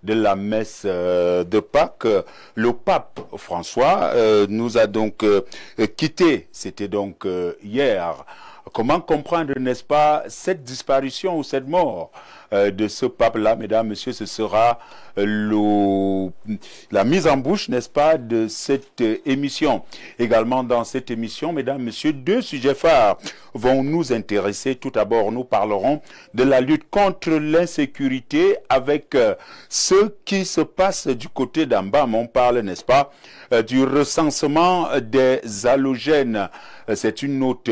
de la messe de Pâques. Le pape François nous a donc quittés, c'était donc hier. Comment comprendre, n'est-ce pas, cette disparition ou cette mort de ce pape-là, mesdames, messieurs, ce sera la mise en bouche, n'est-ce pas, de cette émission. Également dans cette émission, mesdames, messieurs, deux sujets phares vont nous intéresser. Tout d'abord, nous parlerons de la lutte contre l'insécurité avec ce qui se passe du côté d'en bas. On parle, n'est-ce pas, du recensement des halogènes. C'est une note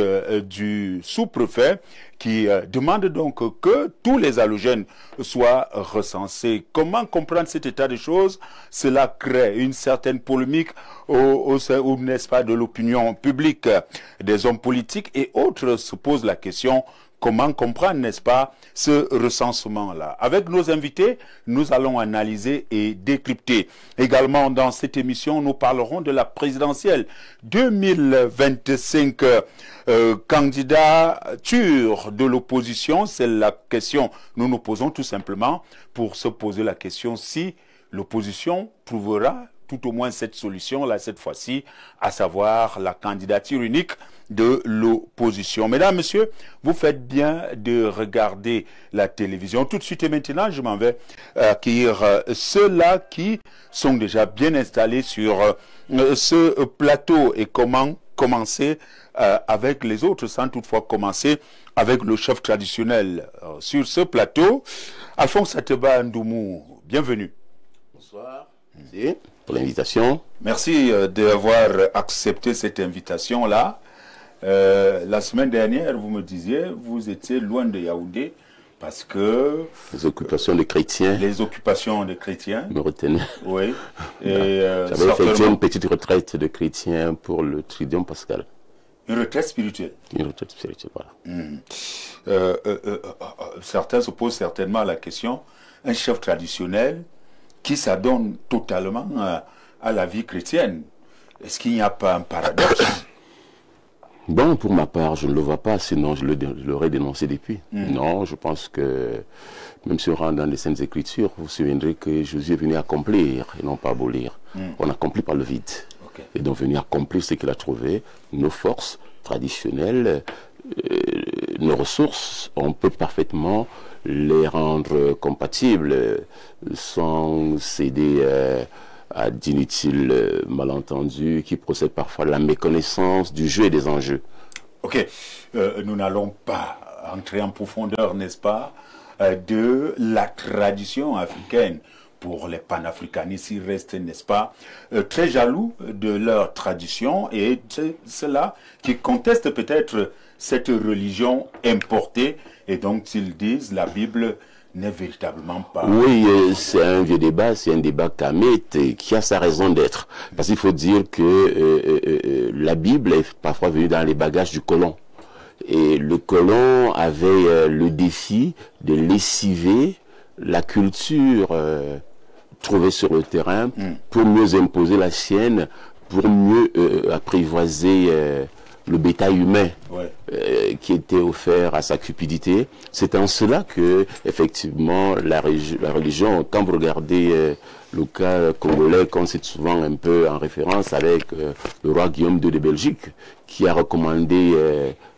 du sous-préfet qui demande donc que tous les halogènes soient recensés. Comment comprendre cet état de choses? Cela crée une certaine polémique au n'est-ce pas, de l'opinion publique. Des hommes politiques et autres se posent la question: comment comprendre, n'est-ce pas, ce recensement-là? Avec nos invités, nous allons analyser et décrypter. Également, dans cette émission, nous parlerons de la présidentielle 2025. Candidature de l'opposition, c'est la question que nous nous posons tout simplement pour se poser la question si l'opposition trouvera tout au moins cette solution-là, cette fois-ci, à savoir la candidature unique de l'opposition. Mesdames, messieurs, vous faites bien de regarder la télévision. Tout de suite et maintenant, je m'en vais accueillir ceux-là qui sont déjà bien installés sur ce plateau. Et comment commencer avec les autres sans toutefois commencer avec le chef traditionnel sur ce plateau. Alphonse Ateba Ndoumou, bienvenue. Bonsoir. Merci pour l'invitation. Merci d'avoir accepté cette invitation-là. La semaine dernière, vous me disiez, vous étiez loin de Yaoundé parce que... Les occupations de chrétiens. Les occupations de chrétiens. Me retenaient. Oui. J'avais effectué une petite retraite de chrétiens pour le Tridium Pascal. Une retraite spirituelle. Une retraite spirituelle, voilà. Certains se posent certainement la question, un chef traditionnel qui s'adonne totalement à la vie chrétienne, est-ce qu'il n'y a pas un paradoxe? Bon, pour ma part, je ne le vois pas, sinon je l'aurais dénoncé depuis. Non, je pense que, même si on rentre dans les Saintes Écritures, vous vous souviendrez que Jésus est venu accomplir et non pas abolir. On accomplit par le vide. Okay. Et donc venu accomplir ce qu'il a trouvé, nos forces traditionnelles, nos ressources, on peut parfaitement les rendre compatibles sans céder à d'inutiles malentendus qui procèdent parfois de la méconnaissance du jeu et des enjeux. Ok, nous n'allons pas entrer en profondeur, n'est-ce pas, de la tradition africaine. Pour les panafricanistes, ils restent, n'est-ce pas, très jaloux de leur tradition et ceux-là qui contestent peut-être cette religion importée et donc ils disent la Bible n'est véritablement pas... Oui, c'est un vieux débat, c'est un débat camite qui a sa raison d'être. Parce qu'il faut dire que la Bible est parfois venue dans les bagages du colon. Et le colon avait le défi de lessiver la culture trouvée sur le terrain pour mieux imposer la sienne, pour mieux apprivoiser le bétail humain qui était offert à sa cupidité. C'est en cela que, effectivement, la religion, quand vous regardez le cas congolais, qu'on cite souvent un peu en référence avec le roi Guillaume II de Belgique, qui a recommandé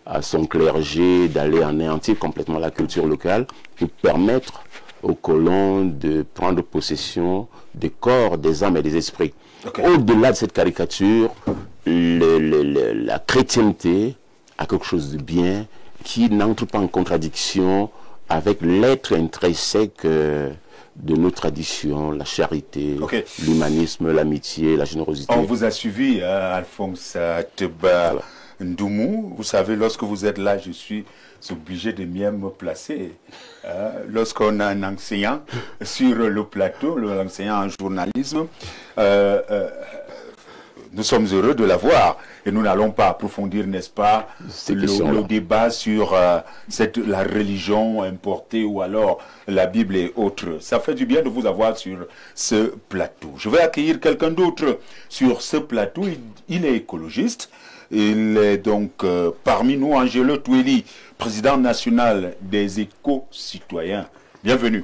à son clergé d'aller anéantir complètement la culture locale pour permettre aux colons de prendre possession des corps, des âmes et des esprits. Okay. Au-delà de cette caricature, la chrétienté a quelque chose de bien qui n'entre pas en contradiction avec l'être intrinsèque de nos traditions, la charité, l'humanisme, l'amitié, la générosité. On vous a suivi, Alphonse Ateba Ndoumou. Vous savez, lorsque vous êtes là, je suis obligé de bien me placer. Lorsqu'on a un enseignant sur le plateau, l'enseignant en journalisme, nous sommes heureux de l'avoir et nous n'allons pas approfondir, n'est-ce pas, le débat sur la religion importée ou alors la Bible et autres. Ça fait du bien de vous avoir sur ce plateau. Je vais accueillir quelqu'un d'autre sur ce plateau. Il est écologiste. Il est donc parmi nous Angelo Toueli, président national des éco-citoyens. Bienvenue.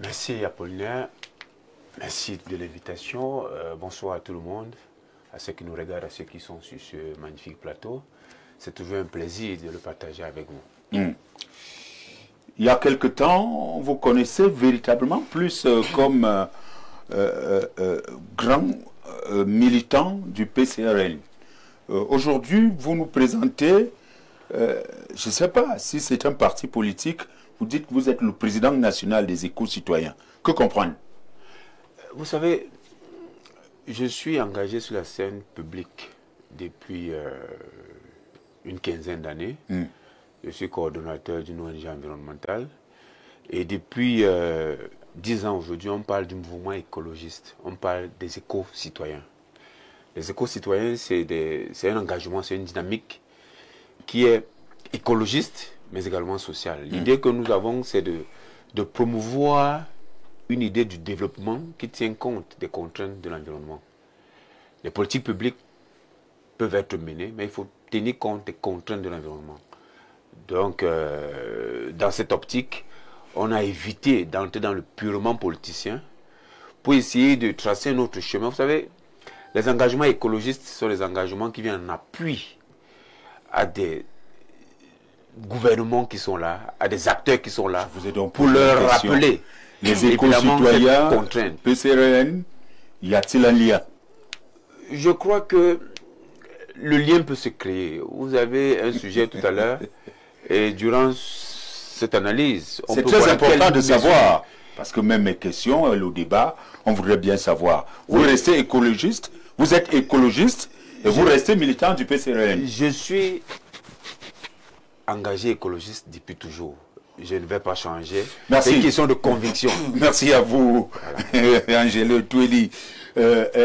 Merci Apollinaire, merci de l'invitation. Bonsoir à tout le monde, à ceux qui nous regardent, à ceux qui sont sur ce magnifique plateau. C'est toujours un plaisir de le partager avec vous. Il y a quelque temps, vous connaissez véritablement plus comme grand militant du PCRL. Aujourd'hui, vous nous présentez, je ne sais pas si c'est un parti politique, vous dites que vous êtes le président national des éco-citoyens. Que comprendre? Vous savez, je suis engagé sur la scène publique depuis une quinzaine d'années. Je suis coordonnateur d'une ONG environnementale. Et depuis 10 ans aujourd'hui, on parle du mouvement écologiste. On parle des éco-citoyens. Les éco-citoyens, c'est un engagement, c'est une dynamique qui est écologiste, mais également sociale. L'idée que nous avons, c'est de promouvoir une idée du développement qui tient compte des contraintes de l'environnement. Les politiques publiques peuvent être menées, mais il faut tenir compte des contraintes de l'environnement. Donc, dans cette optique, on a évité d'entrer dans le purement politicien pour essayer de tracer un autre chemin. Vous savez, les engagements écologistes sont des engagements qui viennent en appui à des gouvernements qui sont là, à des acteurs qui sont là, pour leur rappeler les éco-citoyens, PCRN, y a-t-il un lien? Je crois que le lien peut se créer. Vous avez un sujet tout à l'heure, et durant cette analyse, c'est très important de savoir, parce que même mes questions, le débat, on voudrait bien savoir. Vous restez écologiste, vous êtes écologiste, et vous restez militant du PCRN. Je suis engagé écologiste depuis toujours. Je ne vais pas changer. Merci. C'est une question de conviction. Merci à vous, voilà. Angelo Toueli.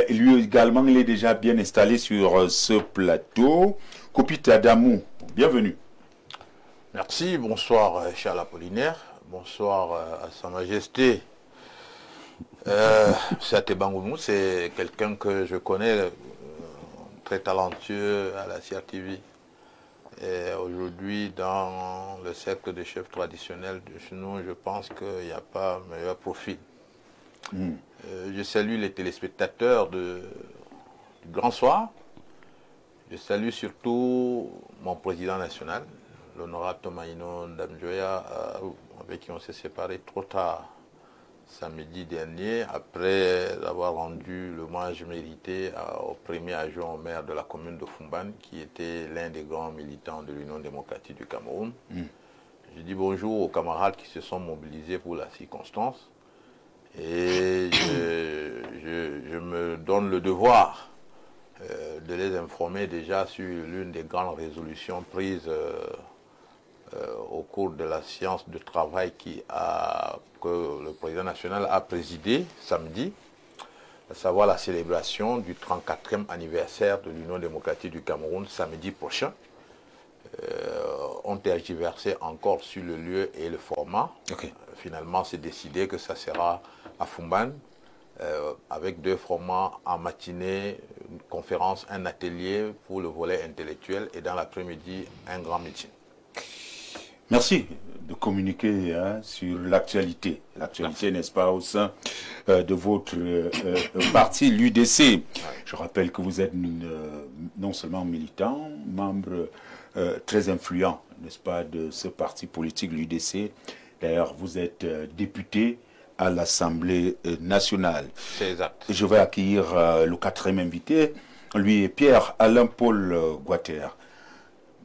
Lui également, il est déjà bien installé sur ce plateau. Kopita Damou, bienvenue. Merci, bonsoir Charles Apollinaire, bonsoir à Sa Majesté. Sate Bangoumou, c'est quelqu'un que je connais, très talentueux à la CRTV. Et aujourd'hui, dans le cercle des chefs traditionnels de chez nous, je pense qu'il n'y a pas meilleur profil. Je salue les téléspectateurs du Grand Soir. Je salue surtout mon président national, l'honorable Tomaino Ndamjoya, avec qui on s'est séparés trop tard samedi dernier, après avoir rendu l'hommage mérité au premier adjoint au maire de la commune de Fumban, qui était l'un des grands militants de l'Union démocratique du Cameroun. Je dis bonjour aux camarades qui se sont mobilisés pour la circonstance. Et je me donne le devoir de les informer déjà sur l'une des grandes résolutions prises au cours de la séance de travail que le président national a présidé samedi, à savoir la célébration du 34e anniversaire de l'Union démocratique du Cameroun samedi prochain. On tergiversé encore sur le lieu et le format. Finalement, c'est décidé que ça sera à Fumban, avec 2 formats en matinée, une conférence, un atelier pour le volet intellectuel, et dans l'après-midi, un grand meeting. Merci de communiquer sur l'actualité. L'actualité, n'est-ce pas, au sein de votre parti, l'UDC. Je rappelle que vous êtes non seulement militant, membre très influent, n'est-ce pas, de ce parti politique, l'UDC. D'ailleurs, vous êtes député à l'Assemblée nationale. C'est exact. Je vais accueillir le 4e invité. Lui est Pierre-Alain Paul Guater.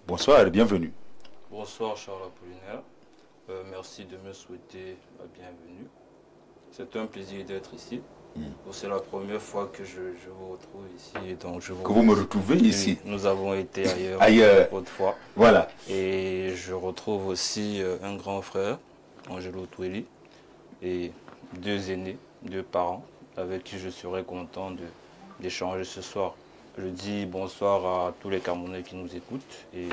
Bonsoir et bienvenue. Bonsoir Charles Apollinaire, merci de me souhaiter la bienvenue. C'est un plaisir d'être ici. C'est la première fois que je vous retrouve ici. Et donc vous me retrouvez ici. Nous avons été ailleurs autrefois. Voilà. Et je retrouve aussi un grand frère, Angelo Toueli, et 2 aînés, 2 parents, avec qui je serai content d'échanger ce soir. Je dis bonsoir à tous les Camerounais qui nous écoutent et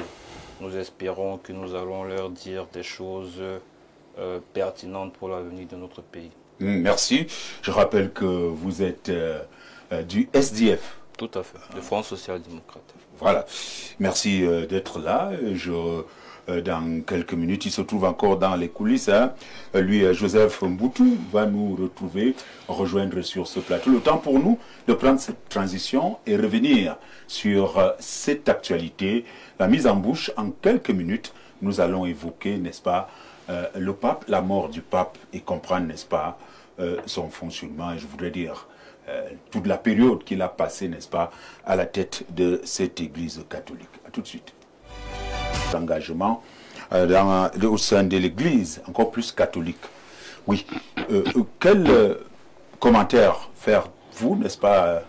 nous espérons que nous allons leur dire des choses pertinentes pour l'avenir de notre pays. Merci. Je rappelle que vous êtes du SDF. Tout à fait, de Front social-démocrate. Voilà. Merci d'être là. Je dans quelques minutes. Il se trouve encore dans les coulisses. Hein. Lui, Joseph Mboutou, va nous retrouver, rejoindre sur ce plateau. Le temps pour nous de prendre cette transition et revenir sur cette actualité. La mise en bouche, en quelques minutes, nous allons évoquer, n'est-ce pas, le pape, la mort du pape et comprendre, n'est-ce pas, son fonctionnement. Et je voudrais dire toute la période qu'il a passée, n'est-ce pas, à la tête de cette église catholique. À tout de suite. Engagement au sein de l'église, encore plus catholique. Oui. Quel commentaire faire-vous, n'est-ce pas,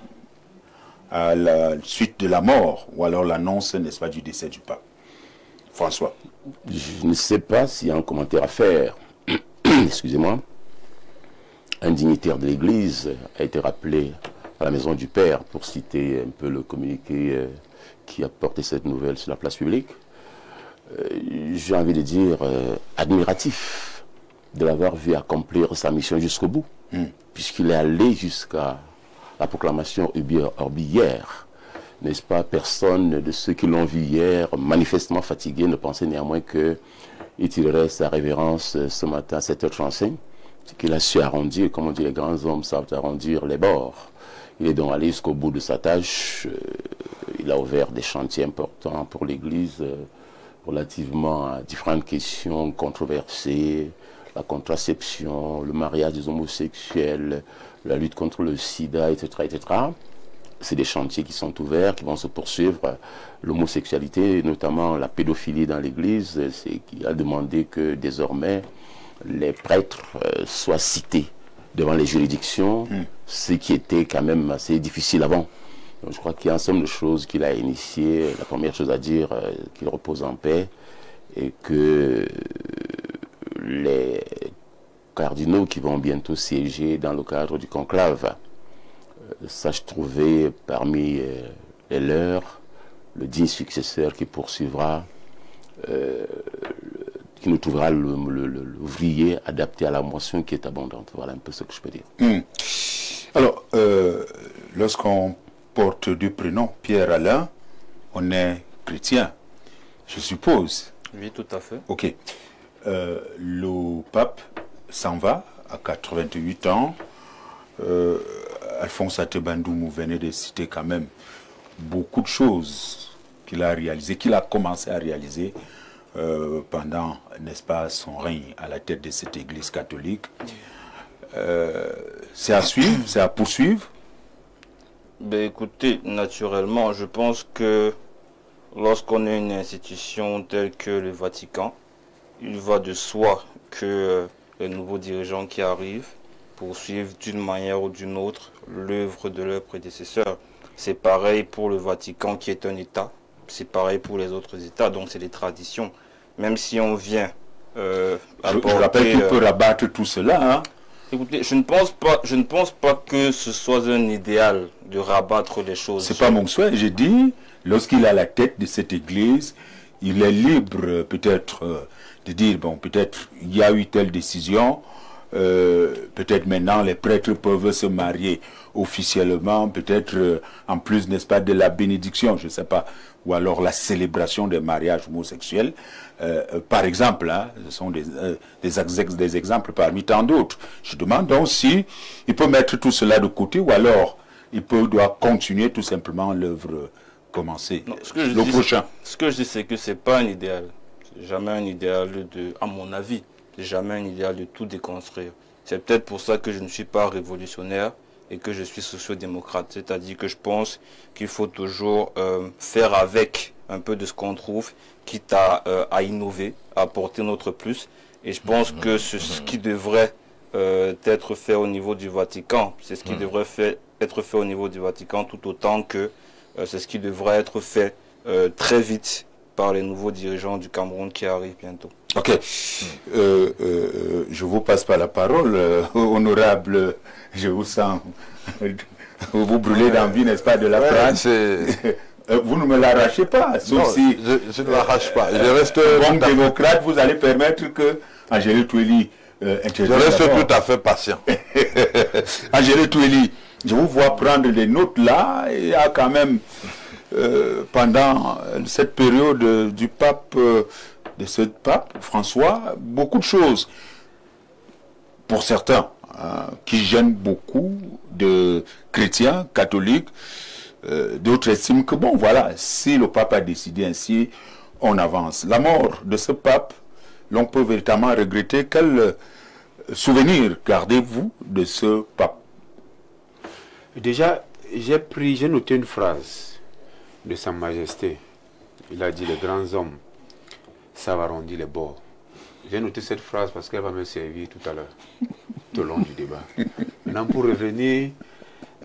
à la suite de la mort, ou alors l'annonce, n'est-ce pas, du décès du pape? François. Je ne sais pas s'il y a un commentaire à faire. Excusez-moi. Un dignitaire de l'église a été rappelé à la maison du Père, pour citer un peu le communiqué qui a porté cette nouvelle sur la place publique. J'ai envie de dire admiratif de l'avoir vu accomplir sa mission jusqu'au bout, puisqu'il est allé jusqu'à la proclamation Urbi Orbi hier. N'est-ce pas? Personne de ceux qui l'ont vu hier, manifestement fatigué, ne pensait néanmoins qu'il tirerait sa révérence ce matin à 7h35, qu'il a su arrondir, comme on dit, les grands hommes savent arrondir les bords. Il est donc allé jusqu'au bout de sa tâche. Il a ouvert des chantiers importants pour l'Église relativement à différentes questions controversées, la contraception, le mariage des homosexuels, la lutte contre le sida, etc. etc. C'est des chantiers qui sont ouverts, qui vont se poursuivre. L'homosexualité, notamment la pédophilie dans l'Église, c'est qu'il a demandé que désormais les prêtres soient cités devant les juridictions, ce qui était quand même assez difficile avant. Donc, je crois qu'il y a un ensemble de choses qu'il a initiées. La première chose à dire, qu'il repose en paix et que les cardinaux qui vont bientôt siéger dans le cadre du conclave sachent trouver parmi les leurs le digne successeur qui poursuivra, qui nous trouvera l'ouvrier adapté à la moisson qui est abondante. Voilà un peu ce que je peux dire. Alors, lorsqu'on porte deux prénoms, Pierre Alain, on est chrétien, je suppose. Oui, tout à fait. Ok. Le pape s'en va à 88 ans. Alphonse Atebandoumou venait de citer quand même beaucoup de choses qu'il a réalisées, qu'il a commencé à réaliser pendant, n'est-ce pas, son règne à la tête de cette église catholique. C'est à suivre, c'est à poursuivre. Ben écoutez, naturellement, je pense que lorsqu'on a une institution telle que le Vatican, il va de soi que les nouveaux dirigeants qui arrivent poursuivent d'une manière ou d'une autre l'œuvre de leurs prédécesseurs. C'est pareil pour le Vatican qui est un État, c'est pareil pour les autres États, donc c'est des traditions. Même si on vient je rappelle qu'on peut rabattre tout cela. Hein. Écoutez, je ne pense pas que ce soit un idéal de rabattre les choses. C'est pas mon souhait. J'ai dit, lorsqu'il est à la tête de cette église, il est libre peut-être de dire, bon, peut-être il y a eu telle décision, peut-être maintenant les prêtres peuvent se marier officiellement, peut-être en plus, n'est-ce pas, de la bénédiction, je ne sais pas, ou alors la célébration des mariages homosexuels, par exemple, hein, ce sont des exemples parmi tant d'autres. Je demande donc si il peut mettre tout cela de côté, ou alors il doit continuer tout simplement l'œuvre commencée. Non, prochain. Ce que je dis, c'est que c'est pas un idéal. C'est jamais un idéal à mon avis, c'est jamais un idéal de tout déconstruire. C'est peut-être pour ça que je ne suis pas révolutionnaire et que je suis social-démocrate. C'est-à-dire que je pense qu'il faut toujours faire avec un peu de ce qu'on trouve, quitte à innover, à apporter notre plus. Et je pense que ce qui devrait être fait au niveau du Vatican, c'est ce qui devrait être fait au niveau du Vatican, tout autant que c'est ce qui devrait être fait très vite par les nouveaux dirigeants du Cameroun qui arrivent bientôt. Ok. Je vous passe pas la parole, honorable. Je vous sens. Vous brûlez d'envie, n'est-ce pas, de la prendre. Vous ne me l'arrachez pas, sauf non, si... je ne l'arrache pas. Je reste bon démocrate, vous allez permettre que Angélique Toueli je reste tout à fait patient. Angélique Toueli, je vous vois prendre des notes là. Il y a quand même, pendant cette période du pape, de ce pape François, beaucoup de choses. Pour certains, qui gênent beaucoup de chrétiens, catholiques, d'autres estiment que bon, voilà, si le pape a décidé ainsi, on avance. La mort de ce pape, l'on peut véritablement regretter. Quel souvenir gardez-vous de ce pape? Déjà, j'ai noté une phrase de Sa Majesté. Il a dit: les grands hommes savent arrondir les bords. J'ai noté cette phrase parce qu'elle va me servir tout à l'heure, tout au long du débat. Maintenant, pour revenir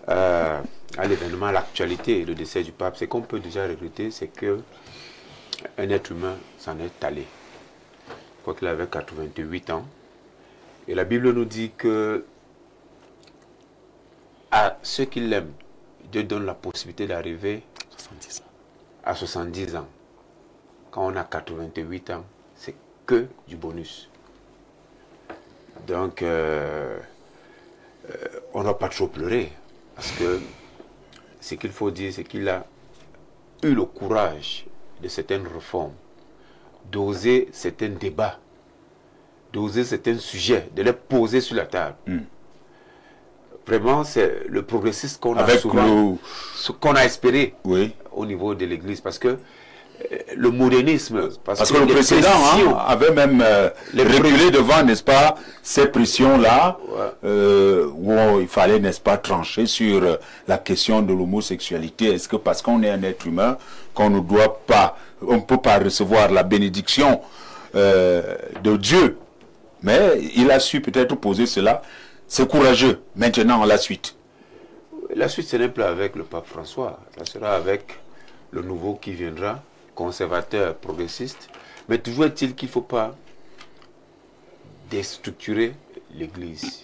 à l'événement, à l'actualité, le décès du pape, ce qu'on peut déjà regretter, c'est que un être humain s'en est allé. Je crois qu'il avait 88 ans. Et la Bible nous dit que à ceux qui l'aiment, Dieu donne la possibilité d'arriver à 70 ans. Quand on a 88 ans, c'est que du bonus. Donc, on n'a pas trop pleuré. Parce que ce qu'il faut dire, c'est qu'il a eu le courage de certaines réformes, d'oser certains débats, d'oser certains sujets, de les poser sur la table. Vraiment, c'est le progressiste qu'on a souvent, ce qu'on a espéré au niveau de l'Église. Parce que le modernisme... Parce que le précédent avait même reculé devant, n'est-ce pas, ces pressions-là, où il fallait, n'est-ce pas, trancher sur la question de l'homosexualité. Est-ce que parce qu'on est un être humain, qu'on ne doit pas, on ne peut pas recevoir la bénédiction de Dieu? Mais il a su peut-être poser cela. C'est courageux. Maintenant, la suite. La suite, ce n'est plus avec le pape François. Ça sera avec le nouveau qui viendra, conservateur, progressiste. Mais toujours est-il qu'il ne faut pas déstructurer l'Église.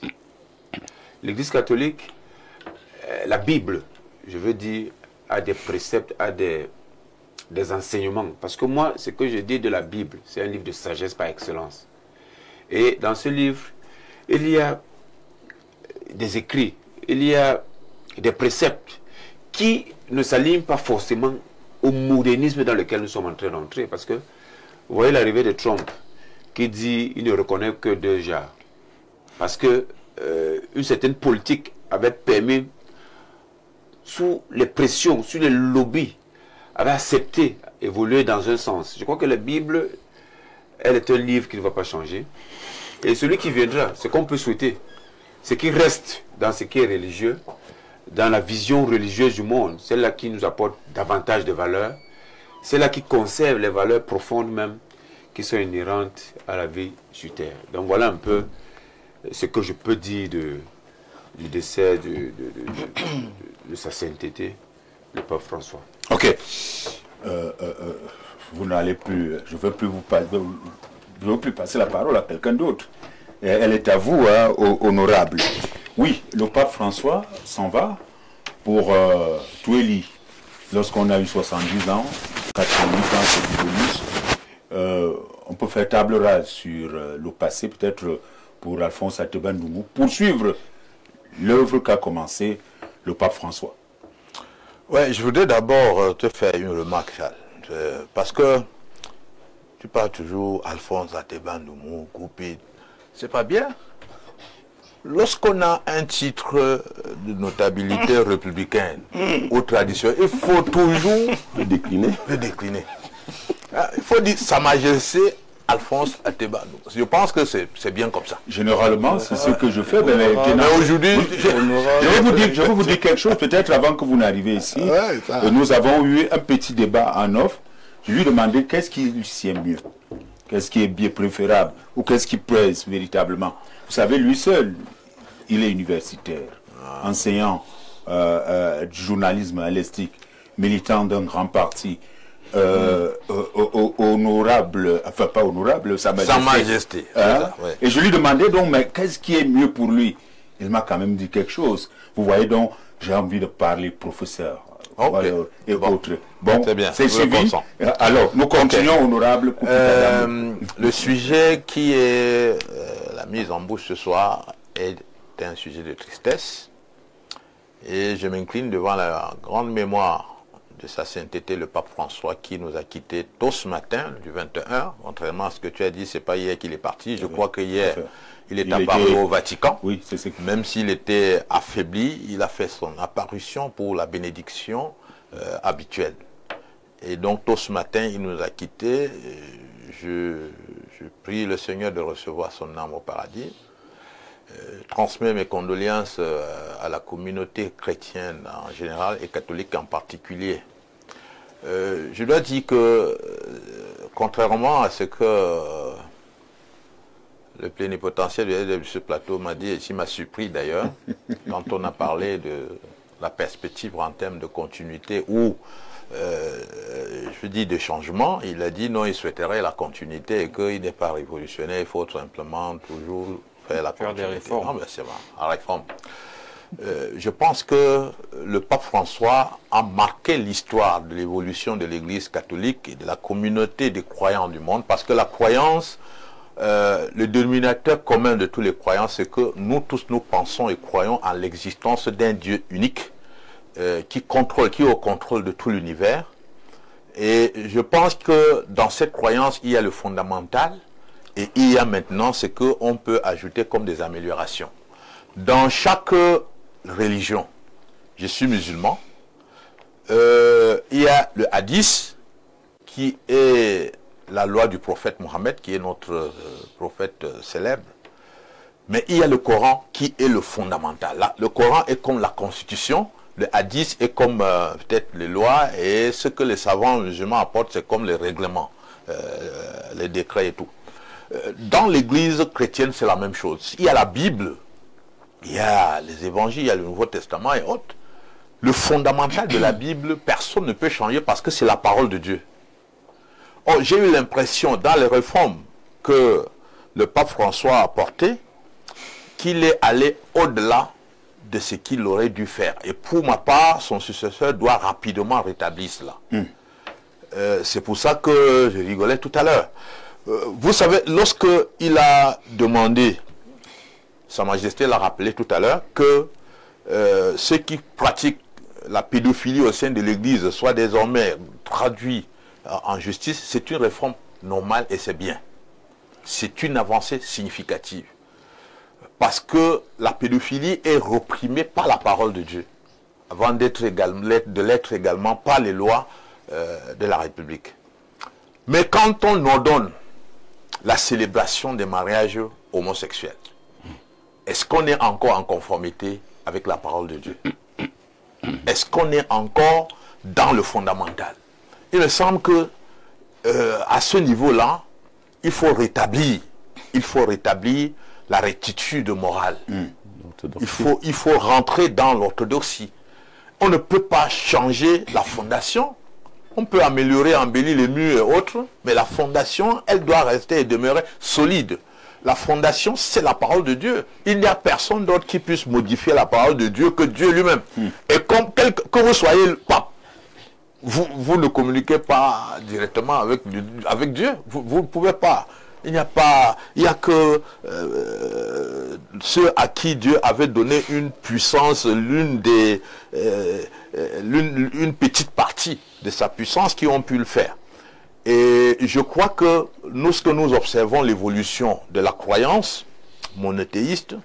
L'Église catholique, la Bible, je veux dire, a des préceptes, a des enseignements. Parce que moi, ce que je dis de la Bible, c'est un livre de sagesse par excellence. Et dans ce livre, il y a des écrits, il y a des préceptes qui ne s'alignent pas forcément au modernisme dans lequel nous sommes en train d'entrer. Parce que, vous voyez l'arrivée de Trump, qui dit qu'il ne reconnaît que deux genres. Parce que une certaine politique avait permis, sous les pressions, sous les lobbies, avait accepté évoluer dans un sens. Je crois que la Bible, elle est un livre qui ne va pas changer. Et celui qui viendra, ce qu'on peut souhaiter, c'est qu'il reste dans ce qui est religieux, dans la vision religieuse du monde, celle-là qui nous apporte davantage de valeurs, celle-là qui conserve les valeurs profondes même, qui sont inhérentes à la vie sur terre. Donc voilà un peu ce que je peux dire du décès de sa sainteté, le pape François. Ok. Vous n'allez plus, je ne veux plus vous passer la parole à quelqu'un d'autre. Elle est à vous, hein, honorable. Oui, le pape François s'en va pour Touéli. Lorsqu'on a eu 70 ans, 88 ans, c'est du bonus. On peut faire table rase sur le passé, peut-être pour Alphonse Ateba-Ndoumou, poursuivre l'œuvre qu'a commencé le pape François. Ouais, je voudrais d'abord te faire une remarque, Charles. Parce que tu parles toujours Alphonse Ateba-Ndoumou, Goupil. C'est pas bien. Lorsqu'on a un titre de notabilité républicaine ou traditionnelle, il faut toujours le décliner. Il faut dire Sa Majesté Alphonse Ateba-Ndoumou. Je pense que c'est bien comme ça. Généralement, c'est ce que je fais. Mais aujourd'hui, je vais vous dire quelque chose, peut-être avant que vous n'arriviez ici. Nous avons eu un petit débat en off. Je lui ai demandé qu'est-ce qui lui sied mieux. Qu'est-ce qui est bien préférable ou qu'est-ce qui pèse véritablement. Vous savez, lui seul, il est universitaire, enseignant du journalisme à l'ESTIC, militant d'un grand parti, honorable, enfin pas honorable, Sa Majesté. Ça, ouais. Et je lui demandais donc, mais qu'est-ce qui est mieux pour lui? Il m'a quand même dit quelque chose. Vous voyez donc, j'ai envie de parler professeur. Okay. Et autres. Bon, c'est bien. C'est suivi. Alors, nous continuons, honorable. Le sujet qui est la mise en bouche ce soir est un sujet de tristesse. Et je m'incline devant la grande mémoire de sa sainteté, le pape François, qui nous a quittés tôt ce matin, du 21. Contrairement à ce que tu as dit, c'est pas hier qu'il est parti. Je crois que hier, il est apparu au Vatican. Oui, c'est ça. Même s'il était affaibli, il a fait son apparition pour la bénédiction habituelle. Et donc, tôt ce matin, il nous a quittés. Je prie le Seigneur de recevoir son âme au paradis. Transmets mes condoléances à la communauté chrétienne en général et catholique en particulier. Je dois dire que, contrairement à ce que le plénipotentiaire de ce plateau m'a dit, et qui m'a surpris d'ailleurs, quand on a parlé de la perspective en termes de continuité ou, je dis, de changement, il a dit non, il souhaiterait la continuité et qu'il n'est pas révolutionnaire, il faut simplement toujours faire la continuité. Des réformes. Non, mais c'est vrai, la réforme. Je pense que le pape François a marqué l'histoire de l'évolution de l'Église catholique et de la communauté des croyants du monde, parce que la croyance, le dénominateur commun de tous les croyants, c'est que nous tous, nous pensons et croyons en l'existence d'un Dieu unique qui est au contrôle de tout l'univers. Et je pense que dans cette croyance, il y a le fondamental et il y a maintenant ce qu'on peut ajouter comme des améliorations. Dans chaque religion, je suis musulman, il y a le hadith qui est la loi du prophète Mohammed, qui est notre prophète célèbre. Mais il y a le Coran qui est le fondamental. Là, le Coran est comme la constitution, le hadith est comme peut-être les lois, et ce que les savants musulmans apportent, c'est comme les règlements, les décrets et tout. Dans l'église chrétienne, c'est la même chose. Il y a la Bible, il y a les évangiles, il y a le Nouveau Testament et autres. Le fondamental de la Bible, personne ne peut changer parce que c'est la parole de Dieu. Oh, j'ai eu l'impression dans les réformes que le pape François a apportées, qu'il est allé au-delà de ce qu'il aurait dû faire. Et pour ma part, son successeur doit rapidement rétablir cela. C'est pour ça que je rigolais tout à l'heure. Vous savez, lorsqu'il a demandé, Sa Majesté l'a rappelé tout à l'heure, que ceux qui pratiquent la pédophilie au sein de l'Église soient désormais traduits en justice, c'est une réforme normale et c'est bien. C'est une avancée significative. Parce que la pédophilie est réprimée par la parole de Dieu, avant de l'être également par les lois de la République. Mais quand on ordonne la célébration des mariages homosexuels, est-ce qu'on est encore en conformité avec la parole de Dieu? Est-ce qu'on est encore dans le fondamental? Il me semble que à ce niveau-là, il faut rétablir la rectitude morale. Il faut rentrer dans l'orthodoxie. On ne peut pas changer la fondation. On peut améliorer, embellir les murs et autres, mais la fondation, elle doit rester et demeurer solide. La fondation, c'est la parole de Dieu. Il n'y a personne d'autre qui puisse modifier la parole de Dieu que Dieu lui-même. Et que vous soyez le pape, vous ne communiquez pas directement avec Dieu. Vous ne pouvez pas. Il n'y a que ceux à qui Dieu avait donné une puissance, une petite partie de sa puissance qui ont pu le faire. Et je crois que lorsque nous observons l'évolution de la croyance monothéiste,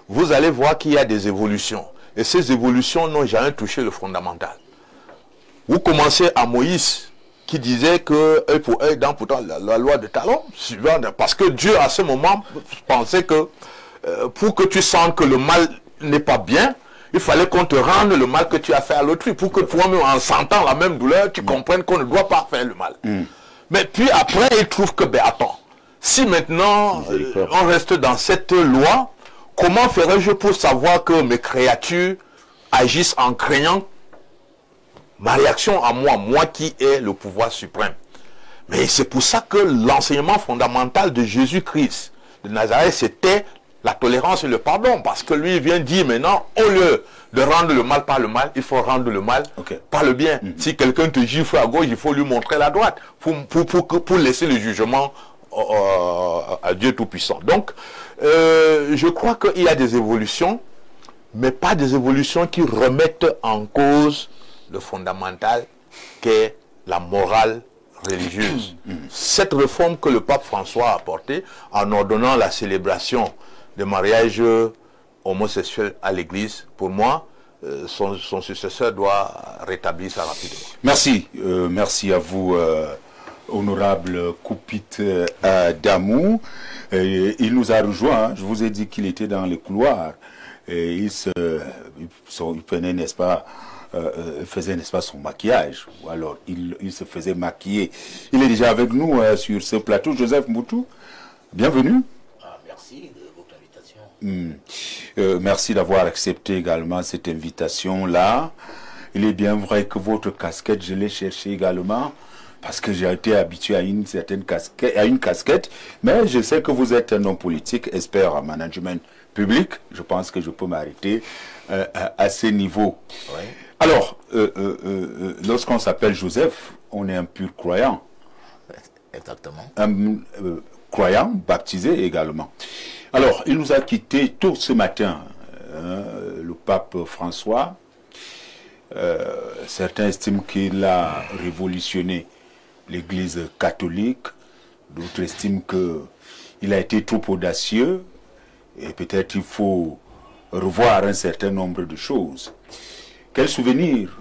vous allez voir qu'il y a des évolutions. Et ces évolutions n'ont jamais touché le fondamental. Vous commencez à Moïse, qui disait que œil pour œil, dent pour dent, la loi de Talon, parce que Dieu à ce moment pensait que pour que tu sentes que le mal n'est pas bien, il fallait qu'on te rende le mal que tu as fait à l'autrui, pour que toi-même, en sentant la même douleur, tu comprennes qu'on ne doit pas faire le mal. Mais puis après, il trouve que, ben attends, si maintenant on reste dans cette loi, comment ferais-je pour savoir que mes créatures agissent en craignant ma réaction à moi qui ai le pouvoir suprême? Mais c'est pour ça que l'enseignement fondamental de Jésus-Christ de Nazareth, c'était la tolérance et le pardon. Parce que lui, il vient dire maintenant, au lieu de rendre le mal par le mal, il faut rendre le mal par le bien. Si quelqu'un te gifle à gauche, il faut lui montrer la droite pour laisser le jugement à Dieu Tout-Puissant. Donc, je crois qu'il y a des évolutions, mais pas des évolutions qui remettent en cause le fondamental qu'est la morale religieuse. Cette réforme que le pape François a apportée en ordonnant la célébration des mariages homosexuels à l'église, pour moi, son successeur doit rétablir ça rapidement. Merci. Merci à vous, honorable Koupit Damou. Il nous a rejoint. Je vous ai dit qu'il était dans les couloirs. Et il prenait, n'est-ce pas, faisait, n'est-ce pas, son maquillage. Ou alors, il se faisait maquiller. Il est déjà avec nous sur ce plateau. Joseph Moutou, bienvenue. Merci de votre invitation. Merci d'avoir accepté également cette invitation-là. Il est bien vrai que votre casquette, je l'ai cherchée également, parce que j'ai été habitué à une certaine casquette, mais je sais que vous êtes un homme politique, expert en management public. Je pense que je peux m'arrêter à ce niveau. Oui. Alors, lorsqu'on s'appelle Joseph, on est un pur croyant. Exactement. Un croyant, baptisé également. Alors, il nous a quittés tôt ce matin, le pape François. Certains estiment qu'il a révolutionné l'Église catholique, d'autres estiment qu'il a été trop audacieux, et peut-être il faut revoir un certain nombre de choses. Quel souvenir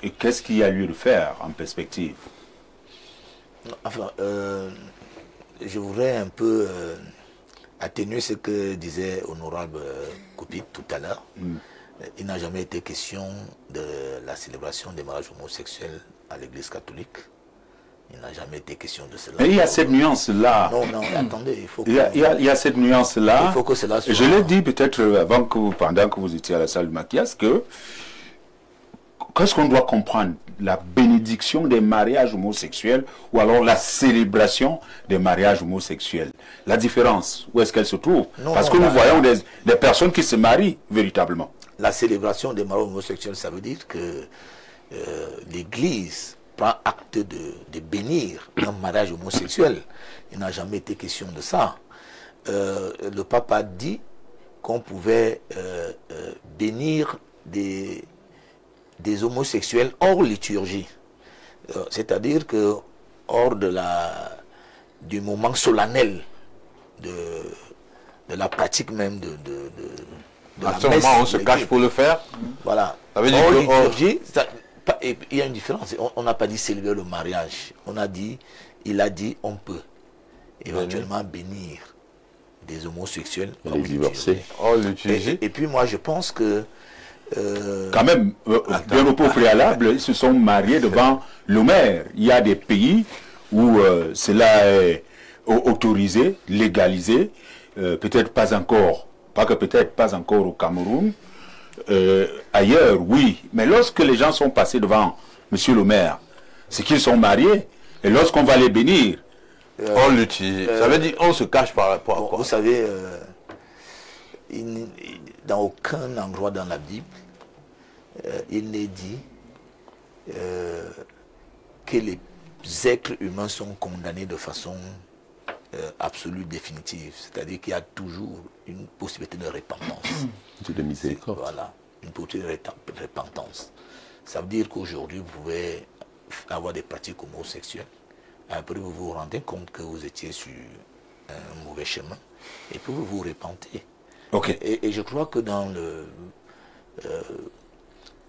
et qu'est-ce qu'il y a lieu de faire en perspective? Enfin, je voudrais un peu atténuer ce que disait honorable Koupit tout à l'heure. Il n'a jamais été question de la célébration des mariages homosexuels à l'Église catholique. Il n'a jamais été question de cela. Mais il y a cette nuance-là. Non, non, attendez, il faut que... Il y a cette nuance-là. Il faut que cela soit... Je l'ai dit peut-être pendant que vous étiez à la salle de maquillage, que qu'est-ce qu'on doit comprendre? La bénédiction des mariages homosexuels ou alors la célébration des mariages homosexuels. La différence, où est-ce qu'elle se trouve? Non, parce non, que nous voyons des personnes qui se marient véritablement. La célébration des mariages homosexuels, ça veut dire que l'Église prend acte de bénir un mariage homosexuel. Il n'a jamais été question de ça. Le pape a dit qu'on pouvait bénir des homosexuels hors liturgie. C'est-à-dire que hors du moment solennel de la pratique même de à ce moment, on se cache pour le faire. Voilà. Ça veut dire hors que liturgie, il y a une différence. On n'a pas dit célébrer le mariage. Il a dit on peut éventuellement bénir des homosexuels hors divorcés. liturgie. Et puis moi je pense que quand même, bien au préalable, ils se sont mariés devant le maire. Il y a des pays où cela est autorisé, légalisé, peut-être pas encore, peut-être pas encore au Cameroun. Ailleurs, oui. Mais lorsque les gens sont passés devant monsieur le maire, c'est qu'ils sont mariés. Et lorsqu'on va les bénir, on l'utilise. Ça veut dire on se cache par rapport à quoi? Vous savez, dans aucun endroit dans la Bible, il n'est dit que les êtres humains sont condamnés de façon absolue, définitive. C'est-à-dire qu'il y a toujours une possibilité de repentance. De miséricorde. Voilà, une possibilité de repentance. Ça veut dire qu'aujourd'hui, vous pouvez avoir des pratiques homosexuelles. Après, vous vous rendez compte que vous étiez sur un mauvais chemin. Et puis, vous vous repentez. ok. Et je crois que dans le...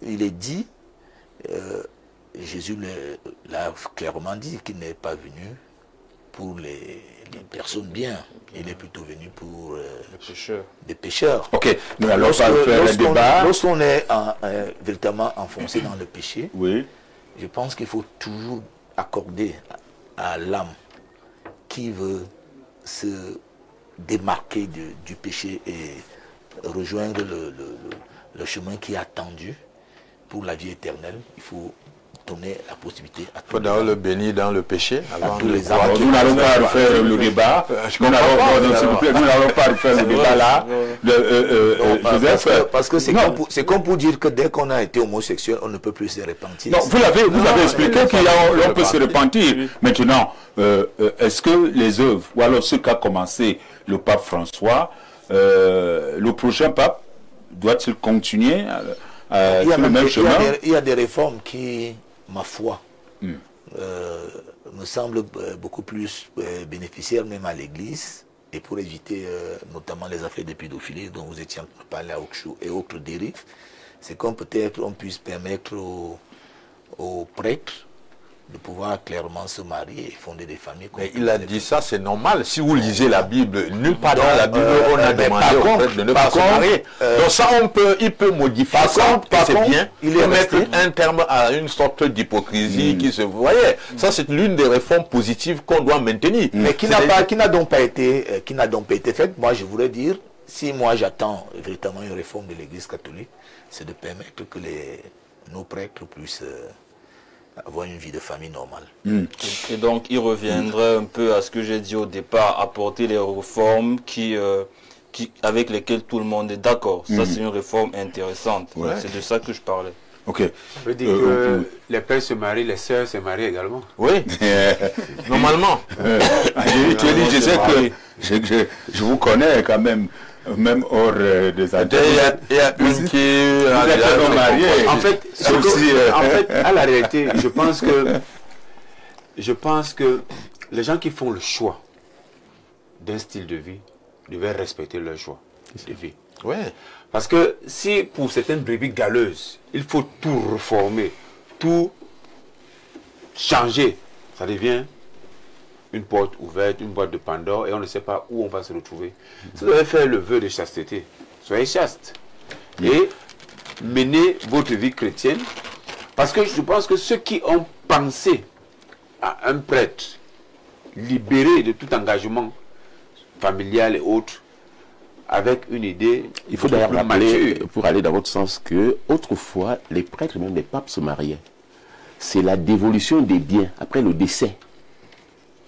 il est dit, Jésus l'a clairement dit, qu'il n'est pas venu pour les personnes bien. Il est plutôt venu pour des pécheurs. Ok, nous allons pas faire le débat. Lorsqu'on est véritablement enfoncé dans le péché, Oui. je pense qu'il faut toujours accorder à l'âme qui veut se démarquer du péché et rejoindre le chemin qui est attendu pour la vie éternelle. Il faut donner la possibilité à tous. Il faut d'abord le bénir dans le péché. Avant tous de les voir âmes. qu'il Nous n'allons pas refaire le débat. Nous n'allons pas refaire le débat là. Parce que c'est comme pour dire que dès qu'on a été homosexuel, on ne peut plus se repentir. Non, vous avez expliqué qu'on peut se repentir. Maintenant, est-ce que les œuvres, ou alors ce qu'a commencé le pape François, le prochain pape, doit-il continuer sur le même chemin? Il y a des réformes qui, ma foi, me semble beaucoup plus bénéficiaire même à l'Église, et pour éviter notamment les affaires de pédophilie dont vous étiez en train de parler à Okshu et autres dérives, c'est qu'on peut-être on puisse permettre aux prêtres de pouvoir clairement se marier et fonder des familles. Mais il a dit ça, c'est normal. Si vous lisez la Bible, nulle part dans la Bible, on a demandé aux prêtres de ne pas se marier. Donc ça, il peut modifier ça, et c'est bien. Il peut mettre un terme à une sorte d'hypocrisie qui se voyait. Ça, c'est l'une des réformes positives qu'on doit maintenir. Mais qui n'a donc pas été faite. Moi, je voudrais dire, si moi j'attends véritablement une réforme de l'Église catholique, c'est de permettre que nos prêtres puissent avoir une vie de famille normale. Et donc, il reviendrait un peu à ce que j'ai dit au départ, apporter les réformes avec lesquelles tout le monde est d'accord. Ça, c'est une réforme intéressante. Ouais. C'est de ça que je parlais. Ok. Ça veut dire que les pères se marient, les sœurs se marient également. Oui, normalement. Je sais que je vous connais quand même. Même hors des antennes. Il y a une qui mariée. En fait, à la réalité, je pense que les gens qui font le choix d'un style de vie devaient respecter leur choix de vie. Ouais. Parce que si pour certaines brebis galeuses, il faut tout reformer, tout changer, ça devient une porte ouverte, une boîte de Pandore, et on ne sait pas où on va se retrouver. Si vous devez faire le vœu de chasteté, soyez chaste. Et menez votre vie chrétienne. Parce que je pense que ceux qui ont pensé à un prêtre libéré de tout engagement familial et autres, avec une idée... Il faut d'ailleurs rappeler, pour aller dans votre sens, que autrefois, les prêtres, même les papes, se mariaient. C'est la dévolution des biens après le décès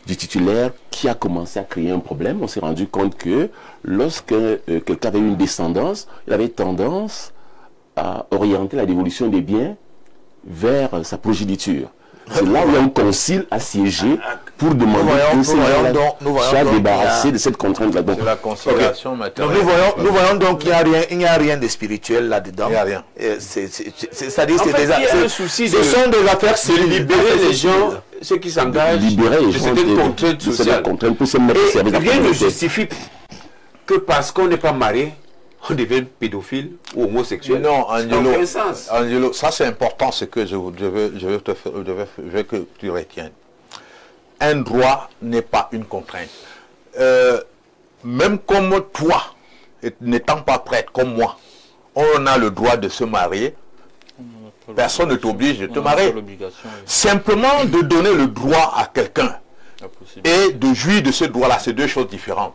du titulaire qui a commencé à créer un problème. On s'est rendu compte que lorsque quelqu'un avait une descendance, il avait tendance à orienter la dévolution des biens vers sa progéniture. C'est là où il y a un concile assiégé pour demander que ces gens soient débarrassés de cette contrainte-là. C'est la conciliation matérielle. Nous voyons donc qu'il n'y a rien de spirituel là-dedans. Il n'y a rien. C'est-à-dire En fait, il y a un souci ce sont des affaires de libérer les gens, ceux qui s'engagent, libérer les de gens certaines contraintes sociales. pour se mettre au service de la Rien ne communauté. justifie que parce qu'on n'est pas marié, on devient pédophile ou homosexuel. Non, Ça n'a aucun sens. Angelo, ça c'est important, ce que je veux que tu retiennes. Un droit n'est pas une contrainte. Même comme toi, n'étant pas prêtre comme moi, on a le droit de se marier. Personne ne t'oblige de te marier. Simplement de donner le droit à quelqu'un et de jouir de ce droit-là, c'est deux choses différentes.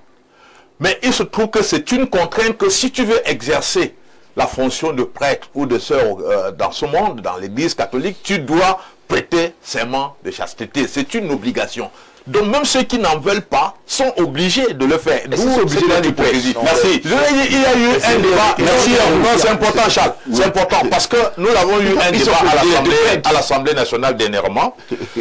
Mais il se trouve que c'est une contrainte que si tu veux exercer la fonction de prêtre ou de sœur dans ce monde, dans l'église catholique, tu dois prêter serment de chasteté. C'est une obligation. Donc même ceux qui n'en veulent pas sont obligés de le faire. D'où obligés de l'hypocrisie. Merci. Il y a eu un débat. Merci. Non, c'est important, Charles. C'est important parce que nous avons eu un débat à l'Assemblée nationale dernièrement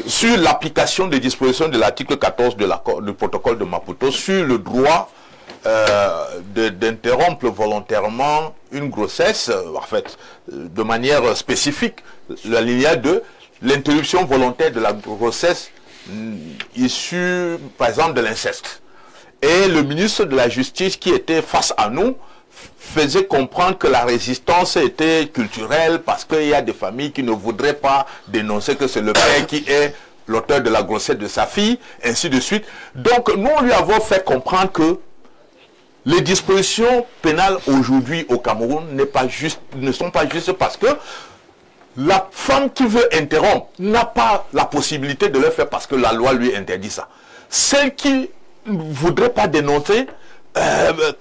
sur l'application des dispositions de l'article 14 du protocole de Maputo sur le droit d'interrompre volontairement une grossesse, en fait, de manière spécifique, l'alinéa 2, l'interruption volontaire de la grossesse issue, par exemple, de l'inceste. Et le ministre de la Justice qui était face à nous faisait comprendre que la résistance était culturelle parce qu'il y a des familles qui ne voudraient pas dénoncer que c'est le père qui est l'auteur de la grossesse de sa fille, ainsi de suite. Donc, nous lui avons fait comprendre que les dispositions pénales aujourd'hui au Cameroun ne sont pas justes parce que la femme qui veut interrompre n'a pas la possibilité de le faire parce que la loi lui interdit ça. Celle qui ne voudrait pas dénoncer,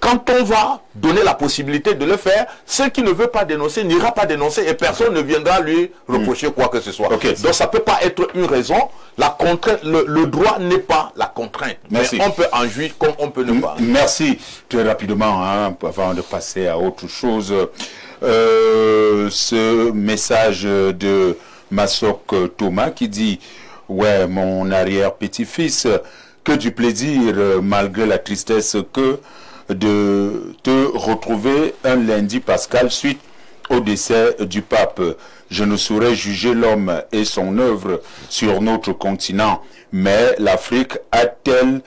quand on va donner la possibilité de le faire, celle qui ne veut pas dénoncer n'ira pas dénoncer et personne ne viendra lui reprocher quoi que ce soit. Okay. Donc ça ne peut pas être une raison. La contrainte, le droit n'est pas la contrainte. Merci. Mais on peut en jouir comme on peut ne pas. Merci. Très rapidement, hein, avant de passer à autre chose, ce message de Massok Thomas qui dit « Ouais, mon arrière-petit-fils, que du plaisir malgré la tristesse que de te retrouver un lundi pascal suite au décès du pape. Je ne saurais juger l'homme et son œuvre sur notre continent, mais l'Afrique a-t-elle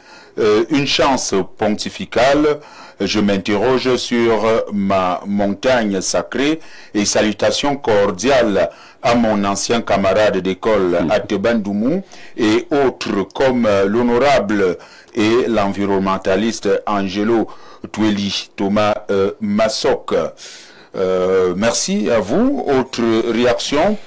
une chance pontificale? Je m'interroge sur ma montagne sacrée et salutations cordiales à mon ancien camarade d'école Ateban Doumou et autres comme l'honorable et l'environnementaliste Angelo Tweli, Thomas Massok. Merci à vous. Autre réaction.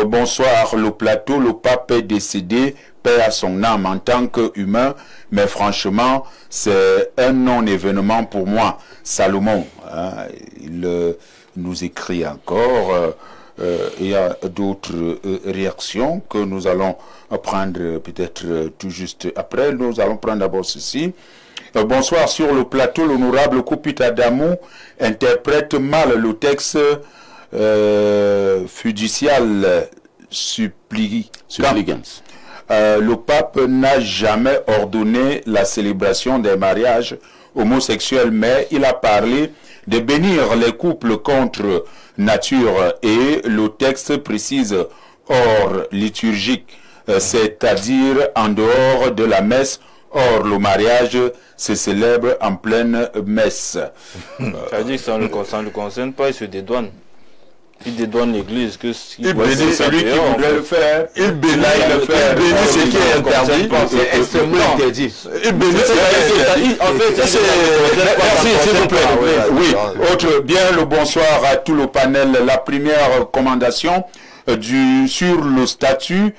Bonsoir le plateau, le pape est décédé, paix à son âme en tant qu'humain, mais franchement, c'est un non-événement pour moi. Salomon, hein, il nous écrit encore. Il y a d'autres réactions que nous allons prendre peut-être tout juste après. Nous allons prendre d'abord ceci. Bonsoir sur le plateau, l'honorable Kupita Damou interprète mal le texte fiducial supplicans. Le pape n'a jamais ordonné la célébration des mariages homosexuels, mais il a parlé de bénir les couples contre nature et le texte précise hors liturgique, c'est-à-dire en dehors de la messe. Or, le mariage se célèbre en pleine messe. Ça dit que ça ne le concerne pas, il se dédouane. Il dédouane l'église. Il bénit celui qui voudrait le faire. Il bénit le faire. Il bénit ce qui est interdit. C'est extrêmement interdit. Il bénit ce qui est interdit. En fait, merci, s'il vous plaît. Oui. Autre, bien le bonsoir à tout le panel. La première recommandation sur le statut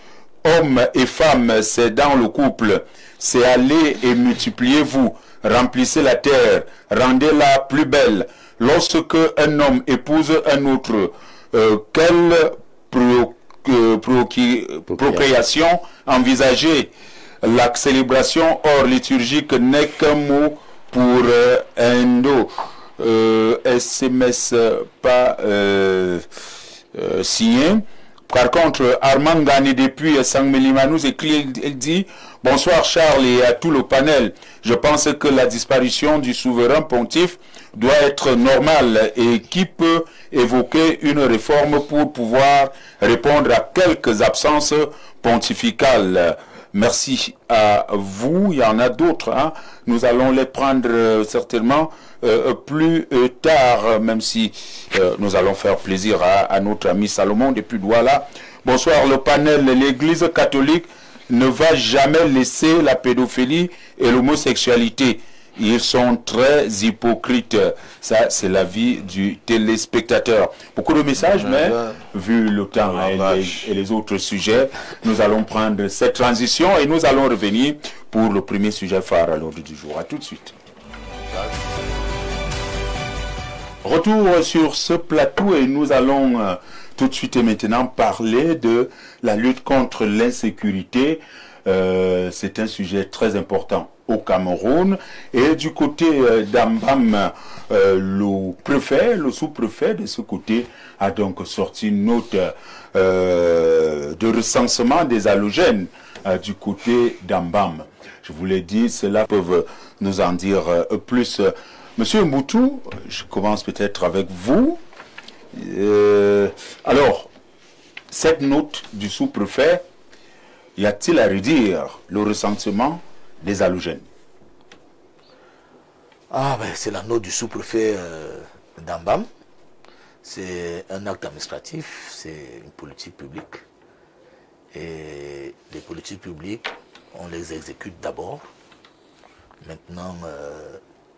homme et femme, c'est dans le couple. C'est aller et multipliez-vous. Remplissez la terre. Rendez-la plus belle. Lorsque un homme épouse un autre, quelle procréation envisager? La célébration hors liturgique n'est qu'un mot pour endo. SMS pas signé. Par contre, Armand Gani depuis Sangmelima nous écrit, il dit « Bonsoir Charles et à tout le panel. Je pense que la disparition du souverain pontife doit être normale et qui peut évoquer une réforme pour pouvoir répondre à quelques absences pontificales. » Merci à vous. Il y en a d'autres. Hein. Nous allons les prendre certainement plus tard, même si nous allons faire plaisir à notre ami Salomon depuis Douala. Bonsoir le panel. L'Église catholique ne va jamais laisser la pédophilie et l'homosexualité. Ils sont très hypocrites. Ça, c'est l'avis du téléspectateur. Beaucoup de messages, mais vu le temps et les autres sujets, nous allons prendre cette transition et nous allons revenir pour le premier sujet phare à l'ordre du jour. À tout de suite. Retour sur ce plateau et nous allons tout de suite et maintenant parler de la lutte contre l'insécurité. C'est un sujet très important au Cameroun et du côté d'Ambam, le sous-préfet de ce côté a donc sorti une note de recensement des halogènes du côté d'Ambam. Je vous l'ai dit, cela peuvent nous en dire plus. Monsieur Mboutou, je commence peut-être avec vous. Alors, cette note du sous-préfet, y a-t-il à redire le recensement des halogènes? Ah ben c'est la note du sous-préfet d'Ambam. C'est un acte administratif, c'est une politique publique. Et les politiques publiques, on les exécute d'abord. Maintenant,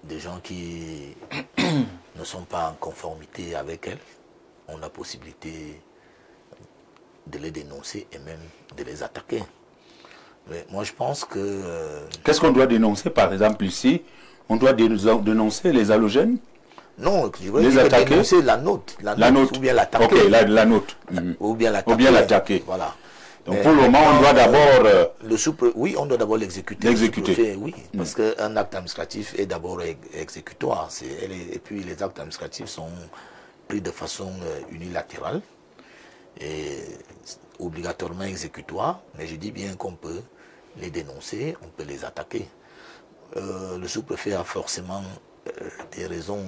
des gens qui ne sont pas en conformité avec elles ont la possibilité de les dénoncer et même de les attaquer. Mais moi je pense que... Qu'est-ce qu'on doit dénoncer par exemple ici? On doit dénoncer les halogènes? Non, je veux dénoncer la note ou bien l'attaquer. Ok, la note. Ou bien l'attaquer. Voilà. Donc pour le moment, on doit d'abord... oui, on doit d'abord l'exécuter. Oui, parce qu'un acte administratif est d'abord exécutoire. Et puis les actes administratifs sont pris de façon unilatérale et obligatoirement exécutoire. Mais je dis bien qu'on peut les dénoncer, on peut les attaquer. Le sous-préfet a forcément des raisons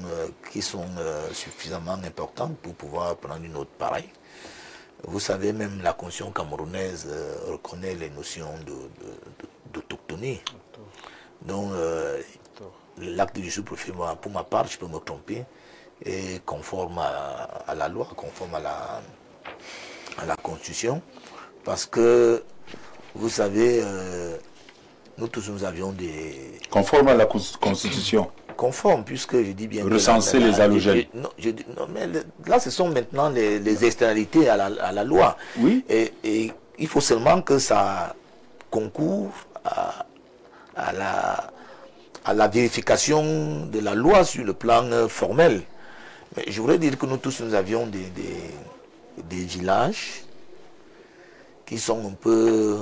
qui sont suffisamment importantes pour pouvoir prendre une note pareille. Vous savez, même la Constitution camerounaise reconnaît les notions d'autochtonie. Donc, l'acte du sous-préfet, pour ma part, je peux me tromper, est conforme à la loi, conforme à la Constitution, parce que, vous savez, nous tous, nous avions des... Conforme à la Constitution. Conforme, puisque je dis bien... Recenser les halogènes. Non, mais là, ce sont maintenant les externalités à la loi. Oui. Et il faut seulement que ça concourt à la vérification de la loi sur le plan formel. Mais je voudrais dire que nous tous, nous avions des villages qui sont un peu...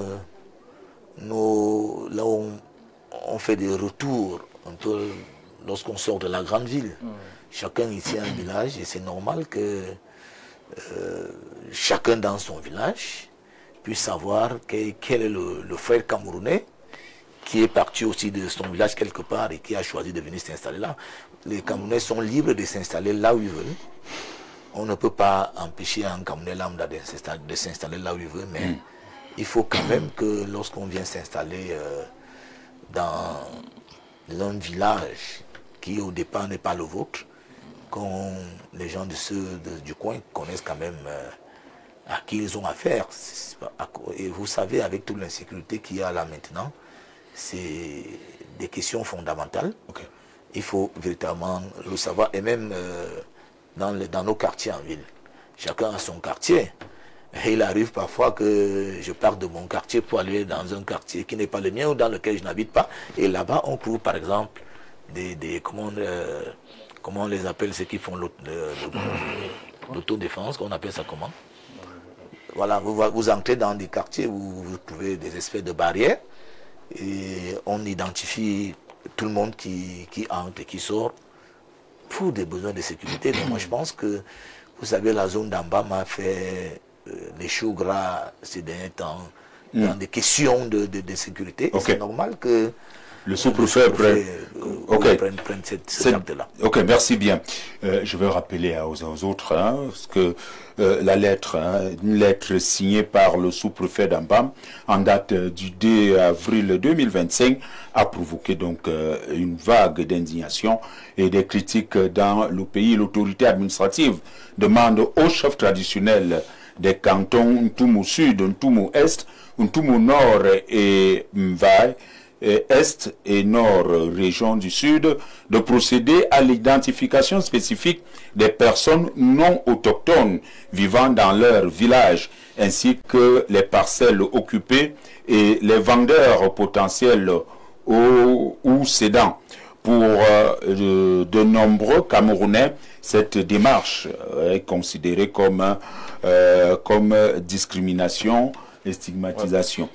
là où on fait des retours, un peu lorsqu'on sort de la grande ville. Chacun ici a un village et c'est normal que chacun dans son village puisse savoir quel est le frère camerounais qui est parti aussi de son village quelque part et qui a choisi de venir s'installer là. Les Camerounais sont libres de s'installer là où ils veulent. On ne peut pas empêcher un Camerounais lambda de s'installer là où il veut, mais il faut quand même que lorsqu'on vient s'installer dans un village qui au départ n'est pas le vôtre, les gens du coin connaissent quand même à qui ils ont affaire. Et vous savez, avec toute l'insécurité qu'il y a là maintenant, c'est des questions fondamentales. Okay. Il faut véritablement le savoir. Et même dans nos quartiers en ville, chacun a son quartier. Et il arrive parfois que je parte de mon quartier pour aller dans un quartier qui n'est pas le mien ou dans lequel je n'habite pas. Et là-bas, on trouve par exemple comment on les appelle, ceux qui font l'autodéfense, on appelle ça comment? Voilà, vous entrez dans des quartiers où vous trouvez des espèces de barrières et on identifie tout le monde qui entre et qui sort pour des besoins de sécurité. Donc moi je pense que, vous savez, la zone d'en bas m'a fait les choux gras ces derniers temps dans des questions de sécurité. Okay. C'est normal que le sous-préfet prenne cette acte-là. Ok, merci bien. Je vais rappeler aux autres ce que la lettre, une lettre signée par le sous-préfet d'Ambam en date du 2 avril 2025 a provoqué donc une vague d'indignation et des critiques dans le pays. L'autorité administrative demande aux chefs traditionnels des cantons Ntoumou Sud, Ntoumou Est, Ntoumou Nord et Mvaï, Est et Nord, région du Sud, de procéder à l'identification spécifique des personnes non autochtones vivant dans leur village, ainsi que les parcelles occupées et les vendeurs potentiels ou cédants. Pour de nombreux Camerounais, cette démarche est considérée comme discrimination et stigmatisation.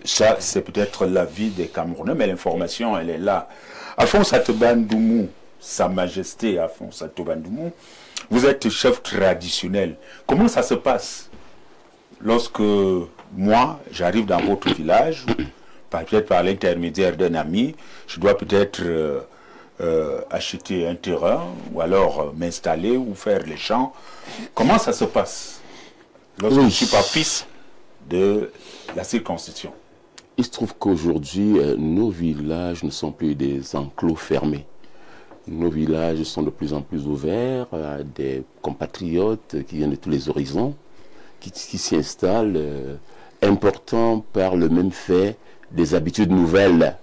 Ça, c'est peut-être l'avis des Camerounais, mais l'information, elle est là. Alphonse Atobandoumou, Sa Majesté Alphonse Atobandoumou, vous êtes chef traditionnel. Comment ça se passe lorsque moi, j'arrive dans votre village, peut-être par l'intermédiaire d'un ami, je dois peut-être acheter un terrain, ou alors m'installer, ou faire les champs. Comment ça se passe lorsque je ne suis pas fils de la circonscription? Il se trouve qu'aujourd'hui, nos villages ne sont plus des enclos fermés. Nos villages sont de plus en plus ouverts à des compatriotes qui viennent de tous les horizons, qui s'y installent, importants par le même fait des habitudes nouvelles.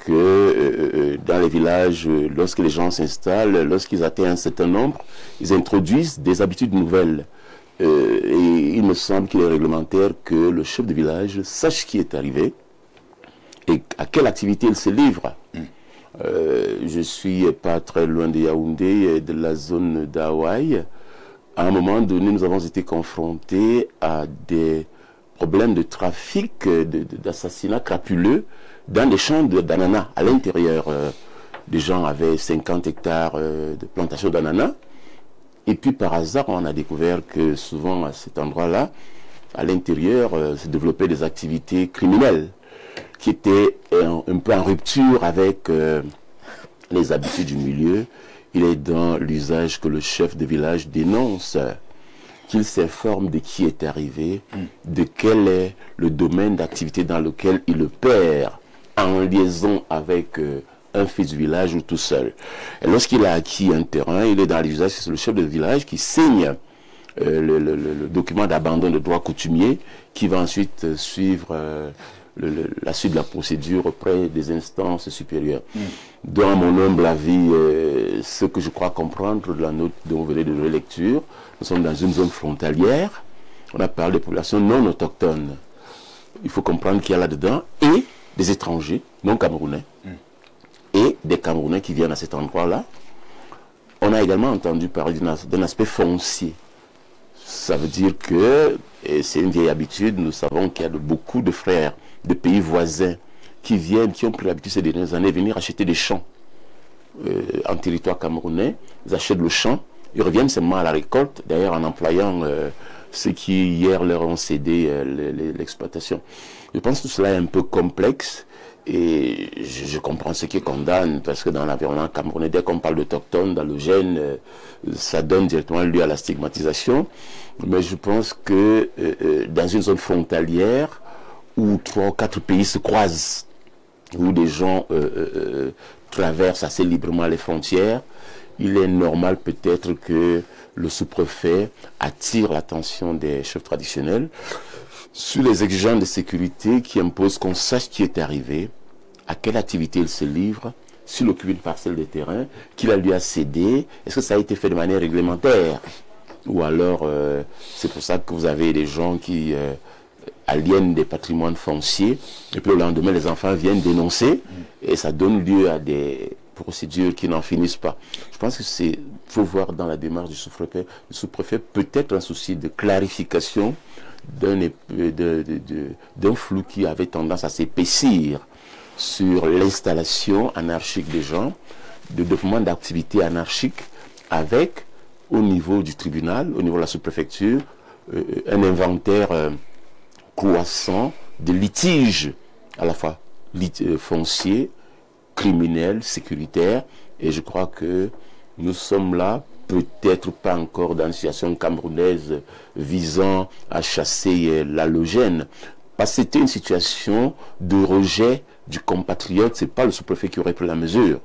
Que dans les villages, lorsque les gens s'installent, lorsqu'ils atteignent un certain nombre, ils introduisent des habitudes nouvelles. Et il me semble qu'il est réglementaire que le chef de village sache qui est arrivé et à quelle activité il se livre. Je suis pas très loin de Yaoundé, de la zone d'Hawaï. À un moment donné, nous avons été confrontés à des problèmes de trafic, d'assassinats crapuleux dans les champs d'ananas à l'intérieur. Des gens avaient 50 hectares de plantation d'ananas. Et puis par hasard, on a découvert que souvent à cet endroit-là, à l'intérieur, se développaient des activités criminelles qui étaient un peu en rupture avec les habitudes du milieu, il est dans l'usage que le chef de village dénonce, qu'il s'informe de qui est arrivé, de quel est le domaine d'activité dans lequel il opère, en liaison avec un fils du village ou tout seul. Et lorsqu'il a acquis un terrain, il est dans l'usage, c'est le chef de village qui signe le document d'abandon de droit coutumier, qui va ensuite suivre la suite de la procédure auprès des instances supérieures. Dans mon humble avis, ce que je crois comprendre de la note dont vous venez de lecture, nous sommes dans une zone frontalière, on a parlé de populations non autochtones. Il faut comprendre qu'il y a là-dedans et des étrangers non camerounais et des Camerounais qui viennent à cet endroit-là. On a également entendu parler d'un aspect foncier. Ça veut dire que, et c'est une vieille habitude, nous savons qu'il y a beaucoup de frères de pays voisins qui viennent, qui ont pris l'habitude ces dernières années de venir acheter des champs en territoire camerounais. Ils achètent le champ, ils reviennent seulement à la récolte, d'ailleurs en employant ceux qui hier leur ont cédé l'exploitation. Je pense que tout cela est un peu complexe et je comprends ce qui condamne, parce que dans l'environnement camerounais, dès qu'on parle d'autochtones, dans le gène, ça donne directement lieu à la stigmatisation. Mais je pense que dans une zone frontalière où 3 ou 4 pays se croisent, où des gens traversent assez librement les frontières, il est normal peut-être que le sous-préfet attire l'attention des chefs traditionnels sur les exigences de sécurité qui imposent qu'on sache qui est arrivé, à quelle activité il se livre, s'il occupe une parcelle de terrain, qu'il a lui a cédé, est-ce que ça a été fait de manière réglementaire, ou alors c'est pour ça que vous avez des gens qui aliènent des patrimoines fonciers, et puis le lendemain les enfants viennent dénoncer, et ça donne lieu à des procédures qui n'en finissent pas. Je pense que c'est, faut voir dans la démarche du sous-préfet peut-être un souci de clarification d'un flou qui avait tendance à s'épaissir sur l'installation anarchique des gens, de développement d'activités anarchiques, avec, au niveau du tribunal, au niveau de la sous-préfecture, un inventaire croissant de litiges, à la fois fonciers, criminels, sécuritaires, et je crois que nous sommes là, peut-être pas encore dans une situation camerounaise visant à chasser l'halogène, parce que c'était une situation de rejet du compatriote. C'est pas le sous-préfet qui aurait pris la mesure,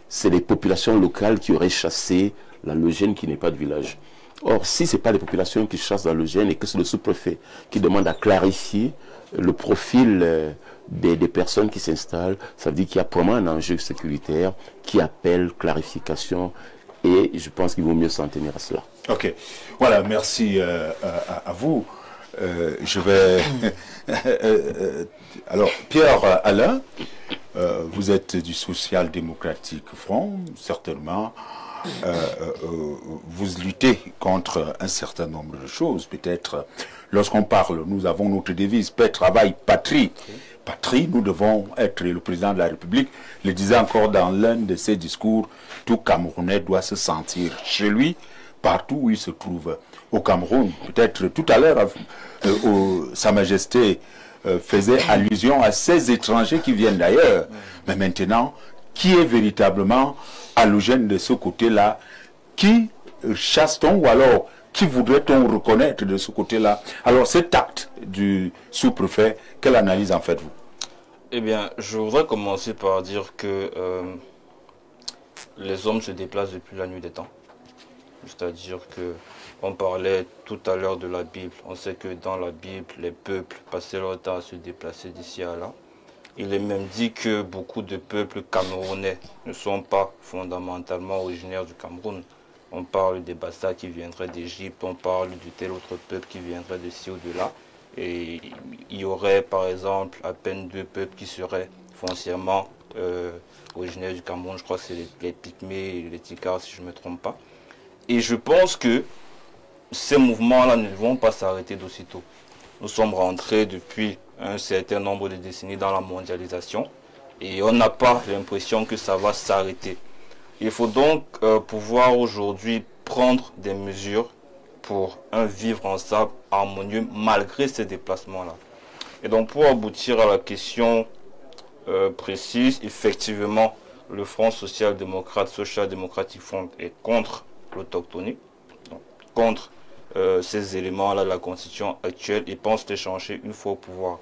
c'est les populations locales qui auraient chassé l'halogène qui n'est pas de village. Or, si ce n'est pas les populations qui chassent l'halogène et que c'est le sous-préfet qui demande à clarifier le profil des personnes qui s'installent, ça veut dire qu'il y a probablement un enjeu sécuritaire qui appelle clarification, et je pense qu'il vaut mieux s'en tenir à cela. Ok, voilà, merci à vous. Je vais... alors, Pierre Alain, vous êtes du social-démocratique Front, certainement. Vous luttez contre un certain nombre de choses. Peut-être, lorsqu'on parle, nous avons notre devise, paix, travail, patrie. Patrie, nous devons être, le président de la République le disait encore dans l'un de ses discours, tout Camerounais doit se sentir chez lui, partout où il se trouve au Cameroun. Peut-être tout à l'heure, Sa Majesté faisait allusion à ces étrangers qui viennent d'ailleurs. Mais maintenant, qui est véritablement allogène de ce côté-là? Qui chasse-t-on, ou alors qui voudrait-on reconnaître de ce côté-là? Alors cet acte du sous-préfet, quelle analyse en faites-vous? Eh bien, je voudrais commencer par dire que les hommes se déplacent depuis la nuit des temps. C'est-à-dire que on parlait tout à l'heure de la Bible. On sait que dans la Bible, les peuples passaient leur temps à se déplacer d'ici à là. Il est même dit que beaucoup de peuples camerounais ne sont pas fondamentalement originaires du Cameroun. On parle des Bassa qui viendraient d'Égypte, on parle de tel autre peuple qui viendrait de ci ou de là. Et il y aurait par exemple à peine 2 peuples qui seraient foncièrement originaires du Cameroun. Je crois que c'est les Pygmées et les Tikars, si je ne me trompe pas. Et je pense que ces mouvements-là ne vont pas s'arrêter d'aussitôt. Nous sommes rentrés depuis un certain nombre de décennies dans la mondialisation et on n'a pas l'impression que ça va s'arrêter. Il faut donc pouvoir aujourd'hui prendre des mesures pour un vivre ensemble harmonieux malgré ces déplacements-là. Et donc pour aboutir à la question précise, effectivement, le Front social-démocrate, Social Democratic Front, est contre l'autochtonie, contre ces éléments-là de la Constitution actuelle et pense les changer une fois au pouvoir.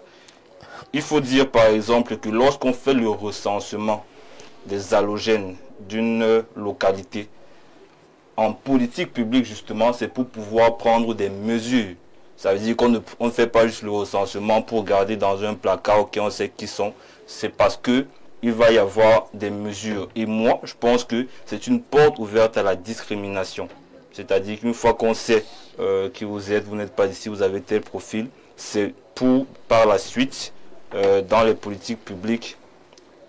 Il faut dire par exemple que lorsqu'on fait le recensement des allogènes d'une localité, en politique publique justement, c'est pour pouvoir prendre des mesures. Ça veut dire qu'on ne fait pas juste le recensement pour garder dans un placard, ok, on sait qui sont. C'est parce que il va y avoir des mesures. Et moi, je pense que c'est une porte ouverte à la discrimination. C'est-à-dire qu'une fois qu'on sait qui vous êtes, vous n'êtes pas d'ici, vous avez tel profil, c'est pour, par la suite, dans les politiques publiques,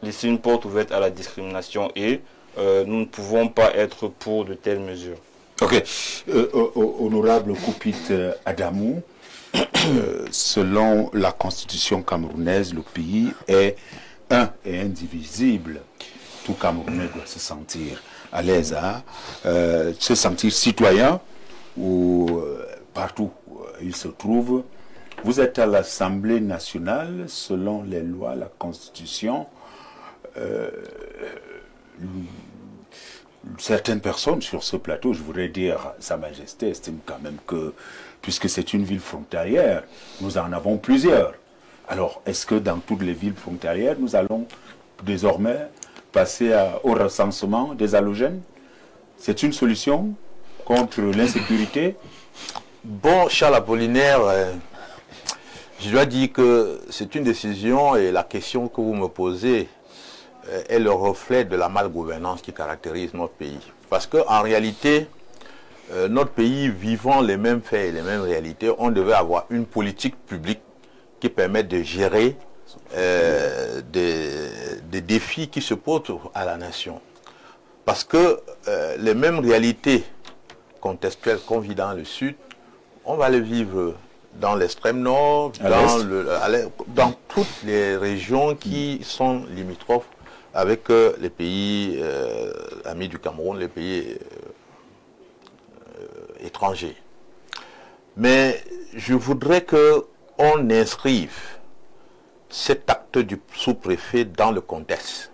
laisser une porte ouverte à la discrimination. Et nous ne pouvons pas être pour de telles mesures. Ok. Honorable Koupit Adamou, selon la constitution camerounaise, le pays est un et indivisible. Tout Camerounais doit se sentir à l'aise, se sentir citoyen ou partout où il se trouve. Vous êtes à l'Assemblée nationale, selon les lois, la Constitution. Certaines personnes sur ce plateau, je voudrais dire, Sa Majesté estime quand même que, puisque c'est une ville frontalière, nous en avons plusieurs. Alors, est-ce que dans toutes les villes frontalières, nous allons désormais passer au recensement des halogènes? C'est une solution contre l'insécurité? Bon, Charles Apollinaire, je dois dire que c'est une décision et la question que vous me posez est le reflet de la malgouvernance qui caractérise notre pays. Parce qu'en réalité, notre pays vivant les mêmes faits et les mêmes réalités, on devait avoir une politique publique qui permette de gérer des défis qui se posent à la nation. Parce que les mêmes réalités contextuelles qu'on vit dans le sud, on va les vivre dans l'extrême nord, dans toutes les régions qui sont limitrophes avec les pays amis du Cameroun, les pays étrangers. Mais je voudrais qu'on inscrive cet acte du sous-préfet dans le contexte.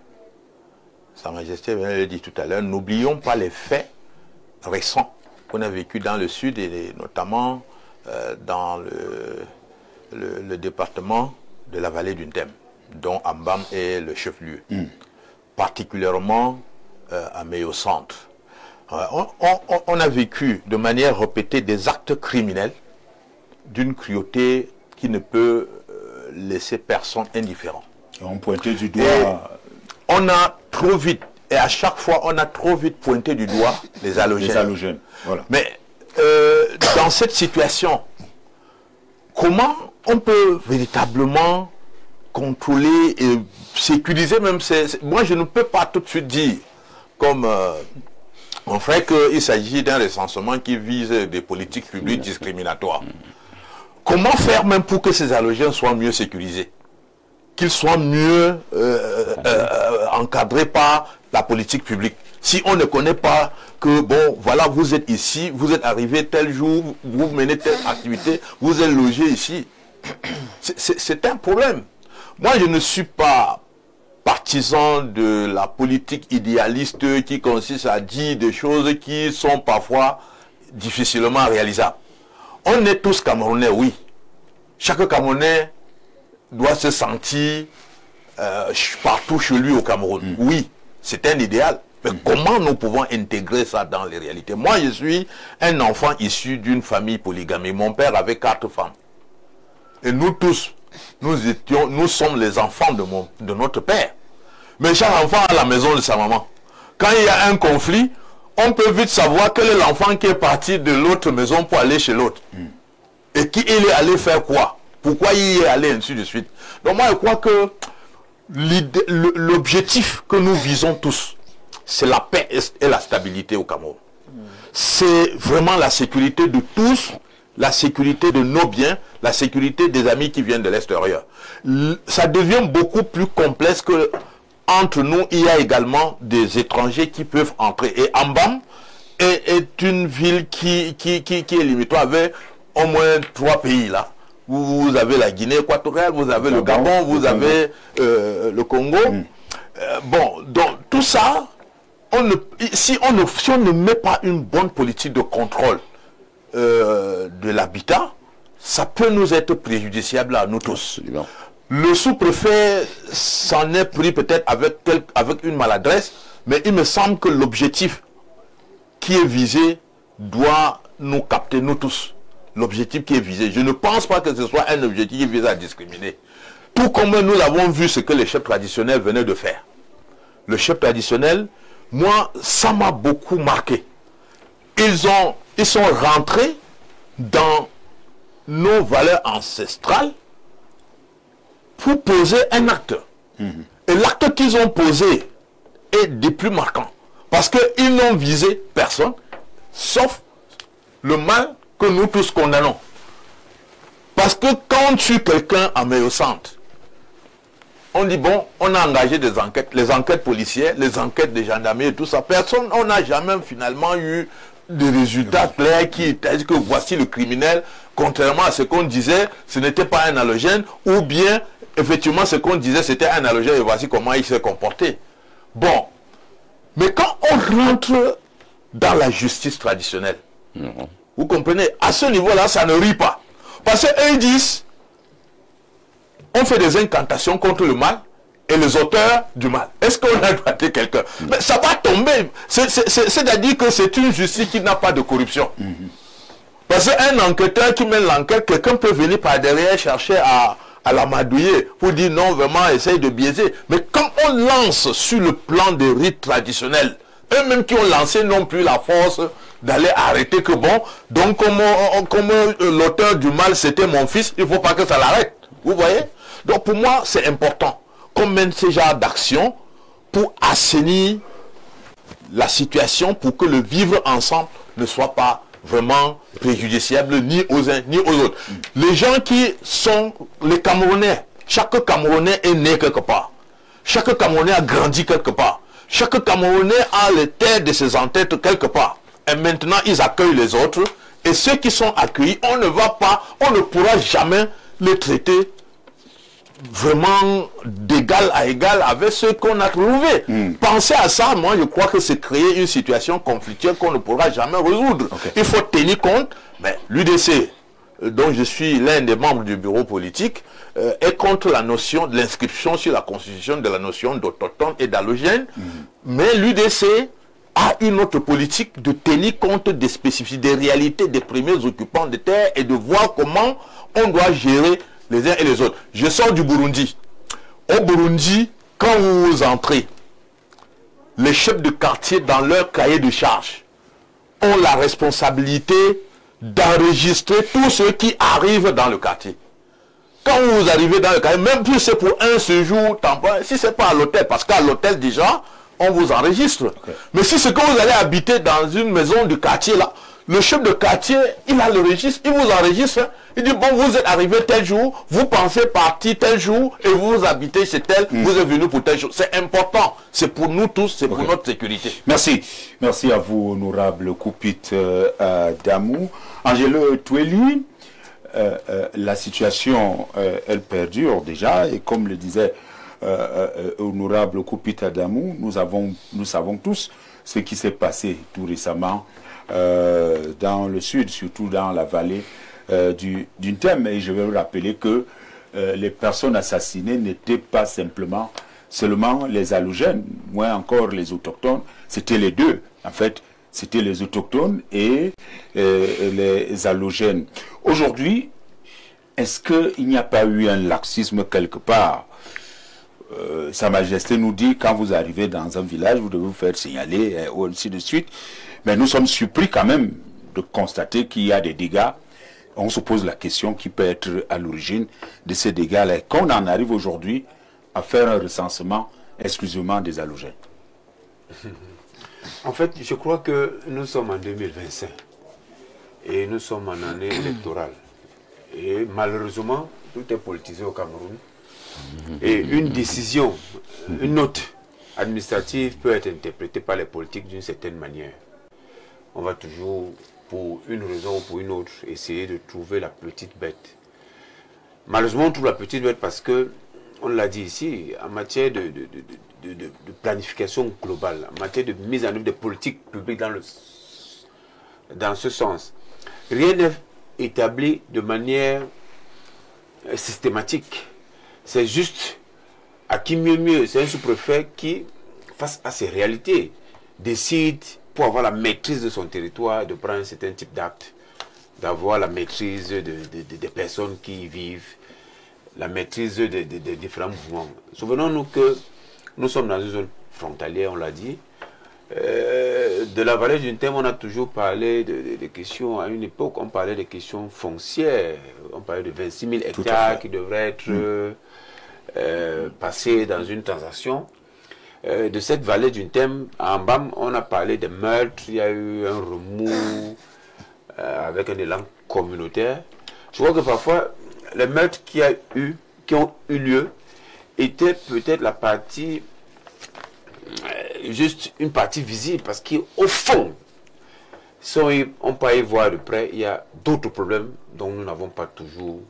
Sa Majesté vient de le dire tout à l'heure, n'oublions pas les faits récents qu'on a vécu dans le sud et notamment dans le département de la vallée du Ndem, dont Ambam est le chef-lieu, particulièrement à Meyo Centre. On a vécu de manière répétée des actes criminels d'une cruauté qui ne peut laisser personne indifférent. On pointait du doigt. On a trop vite, et à chaque fois, on a trop vite pointé du doigt les halogènes. Voilà. Mais dans cette situation, comment on peut véritablement contrôler et sécuriser même moi, je ne peux pas tout de suite dire, comme on ferait qu'il s'agit d'un recensement qui vise des politiques publiques discriminatoires. Comment faire même pour que ces halogènes soient mieux sécurisés? Qu'ils soient mieux encadrés par la politique publique. Si on ne connaît pas que, bon, voilà, vous êtes ici, vous êtes arrivé tel jour, vous menez telle activité, vous êtes logé ici, c'est un problème. Moi, je ne suis pas partisan de la politique idéaliste qui consiste à dire des choses qui sont parfois difficilement réalisables. On est tous Camerounais, oui. Chaque Camerounais doit se sentir partout chez lui au Cameroun. Oui, c'est un idéal. Mais comment nous pouvons intégrer ça dans les réalités? Moi, je suis un enfant issu d'une famille polygamique. Mon père avait 4 femmes. Et nous tous, nous sommes les enfants de notre père. Mais chaque enfant a la maison de sa maman. Quand il y a un conflit, on peut vite savoir quel est l'enfant qui est parti de l'autre maison pour aller chez l'autre. Et qui il est allé faire quoi? Pourquoi il est allé, ainsi de suite. Donc moi, je crois que l'objectif que nous visons tous, c'est la paix et la stabilité au Cameroun. C'est vraiment la sécurité de tous, la sécurité de nos biens, la sécurité des amis qui viennent de l'extérieur. Ça devient beaucoup plus complexe que entre nous, il y a également des étrangers qui peuvent entrer. Et Ambam est une ville qui est limitrophe avec au moins 3 pays là. Vous avez la Guinée équatoriale, vous avez le Gabon, vous avez le Congo. Bon, donc tout ça, si on ne met pas une bonne politique de contrôle de l'habitat, ça peut nous être préjudiciable à nous tous. Absolument. Le sous-préfet s'en est pris peut-être avec une maladresse, mais il me semble que l'objectif qui est visé doit nous capter, nous tous. L'objectif qui est visé. Je ne pense pas que ce soit un objectif qui vise à discriminer. Tout comme nous avons vu ce que les chefs traditionnels venaient de faire. Le chef traditionnel, moi, ça m'a beaucoup marqué. Ils sont rentrés dans nos valeurs ancestrales pour poser un acte. Et l'acte qu'ils ont posé est des plus marquants. Parce qu'ils n'ont visé personne, sauf le mal que nous tous condamnons. Parce que quand on tue quelqu'un en Méo-Centre, on dit bon, on a engagé des enquêtes, les enquêtes policières, les enquêtes de gendarmerie et tout ça. Personne, on n'a jamais finalement eu des résultats clairs qui disent que voici le criminel, contrairement à ce qu'on disait, ce n'était pas un halogène, ou bien effectivement ce qu'on disait c'était un halogène et voici comment il s'est comporté. Bon, mais quand on rentre dans la justice traditionnelle, vous comprenez, à ce niveau-là, ça ne rit pas. Parce qu'eux disent, on fait des incantations contre le mal et les auteurs du mal. Est-ce qu'on a droité quelqu'un? Mais ça va tomber. C'est-à-dire que c'est une justice qui n'a pas de corruption. Parce qu'un enquêteur qui mène l'enquête, quelqu'un peut venir par derrière chercher à l'amadouiller pour dire non, vraiment, essaye de biaiser. Mais quand on lance sur le plan des rites traditionnels, eux-mêmes qui ont lancé n'ont plus la force d'aller arrêter que bon, donc comme l'auteur du mal c'était mon fils, il ne faut pas que ça l'arrête. Vous voyez? Donc pour moi c'est important qu'on mène ce genre d'action pour assainir la situation, pour que le vivre ensemble ne soit pas vraiment préjudiciable ni aux uns ni aux autres. Les gens qui sont les Camerounais, chaque Camerounais est né quelque part. Chaque Camerounais a grandi quelque part. Chaque Camerounais a les terres de ses ancêtres quelque part. Et maintenant, ils accueillent les autres. Et ceux qui sont accueillis, on ne pourra jamais les traiter vraiment d'égal à égal avec ceux qu'on a trouvés. Pensez à ça, moi je crois que c'est créer une situation conflictuelle qu'on ne pourra jamais résoudre. Il faut tenir compte, mais l'UDC, dont je suis l'un des membres du bureau politique, est contre la notion de l'inscription sur la constitution de la notion d'autochtone et d'allogène, mais l'UDC a une autre politique de tenir compte des spécificités, des réalités des premiers occupants de terre et de voir comment on doit gérer les uns et les autres. Je sors du Burundi. Au Burundi, quand vous entrez, les chefs de quartier dans leur cahier de charge ont la responsabilité d'enregistrer tous ceux qui arrivent dans le quartier. Quand vous arrivez dans le quartier, même si c'est pour un séjour temporaire, si ce n'est pas à l'hôtel, parce qu'à l'hôtel déjà, on vous enregistre. Mais si c'est que vous allez habiter dans une maison du quartier là, le chef de quartier, il a le registre, il vous enregistre, il dit bon, vous êtes arrivé tel jour, vous pensez partir tel jour et vous habitez chez tel, vous êtes venu pour tel jour. C'est important, c'est pour nous tous, c'est pour notre sécurité. Merci. Merci à vous, honorable Koupit Damou. Angelo Tweli, la situation, elle perdure déjà, et comme le disait honorable Koupit Damou, nous savons tous ce qui s'est passé tout récemment dans le sud, surtout dans la vallée du Thème. Et je vais vous rappeler que les personnes assassinées n'étaient pas seulement les allogènes, moins encore les autochtones, c'était les deux. En fait, c'était les autochtones et les allogènes. Aujourd'hui, est-ce qu'il n'y a pas eu un laxisme quelque part? Sa Majesté nous dit, quand vous arrivez dans un village, vous devez vous faire signaler, ou ainsi de suite. Mais nous sommes surpris quand même de constater qu'il y a des dégâts. On se pose la question qui peut être à l'origine de ces dégâts-là. Qu'on en arrive aujourd'hui à faire un recensement exclusivement des allogènes. En fait, je crois que nous sommes en 2025 et nous sommes en année électorale. Et malheureusement, tout est politisé au Cameroun. Et une décision, une note administrative peut être interprétée par les politiques d'une certaine manière. On va toujours, pour une raison ou pour une autre, essayer de trouver la petite bête. Malheureusement, on trouve la petite bête parce que on l'a dit ici, en matière de planification globale, en matière de mise en œuvre des politiques publiques dans ce sens, rien n'est établi de manière systématique. C'est juste à qui mieux, c'est un sous-préfet qui, face à ces réalités, décide, pour avoir la maîtrise de son territoire, de prendre un certain type d'acte, d'avoir la maîtrise des personnes qui y vivent, la maîtrise des différents mouvements. Souvenons-nous que nous sommes dans une zone frontalière, on l'a dit. De la vallée d'une Thème, on a toujours parlé de questions, à une époque, on parlait de questions foncières. On parlait de 26 000 hectares qui devraient être passés dans une transaction. De cette vallée d'une Thème, en Bam, on a parlé de meurtres, il y a eu un remous avec un élan communautaire. Je crois que parfois, les meurtres qui ont eu lieu étaient peut-être la partie, juste une partie visible, parce qu'au fond, si on peut y voir de près, il y a d'autres problèmes dont nous n'avons pas toujours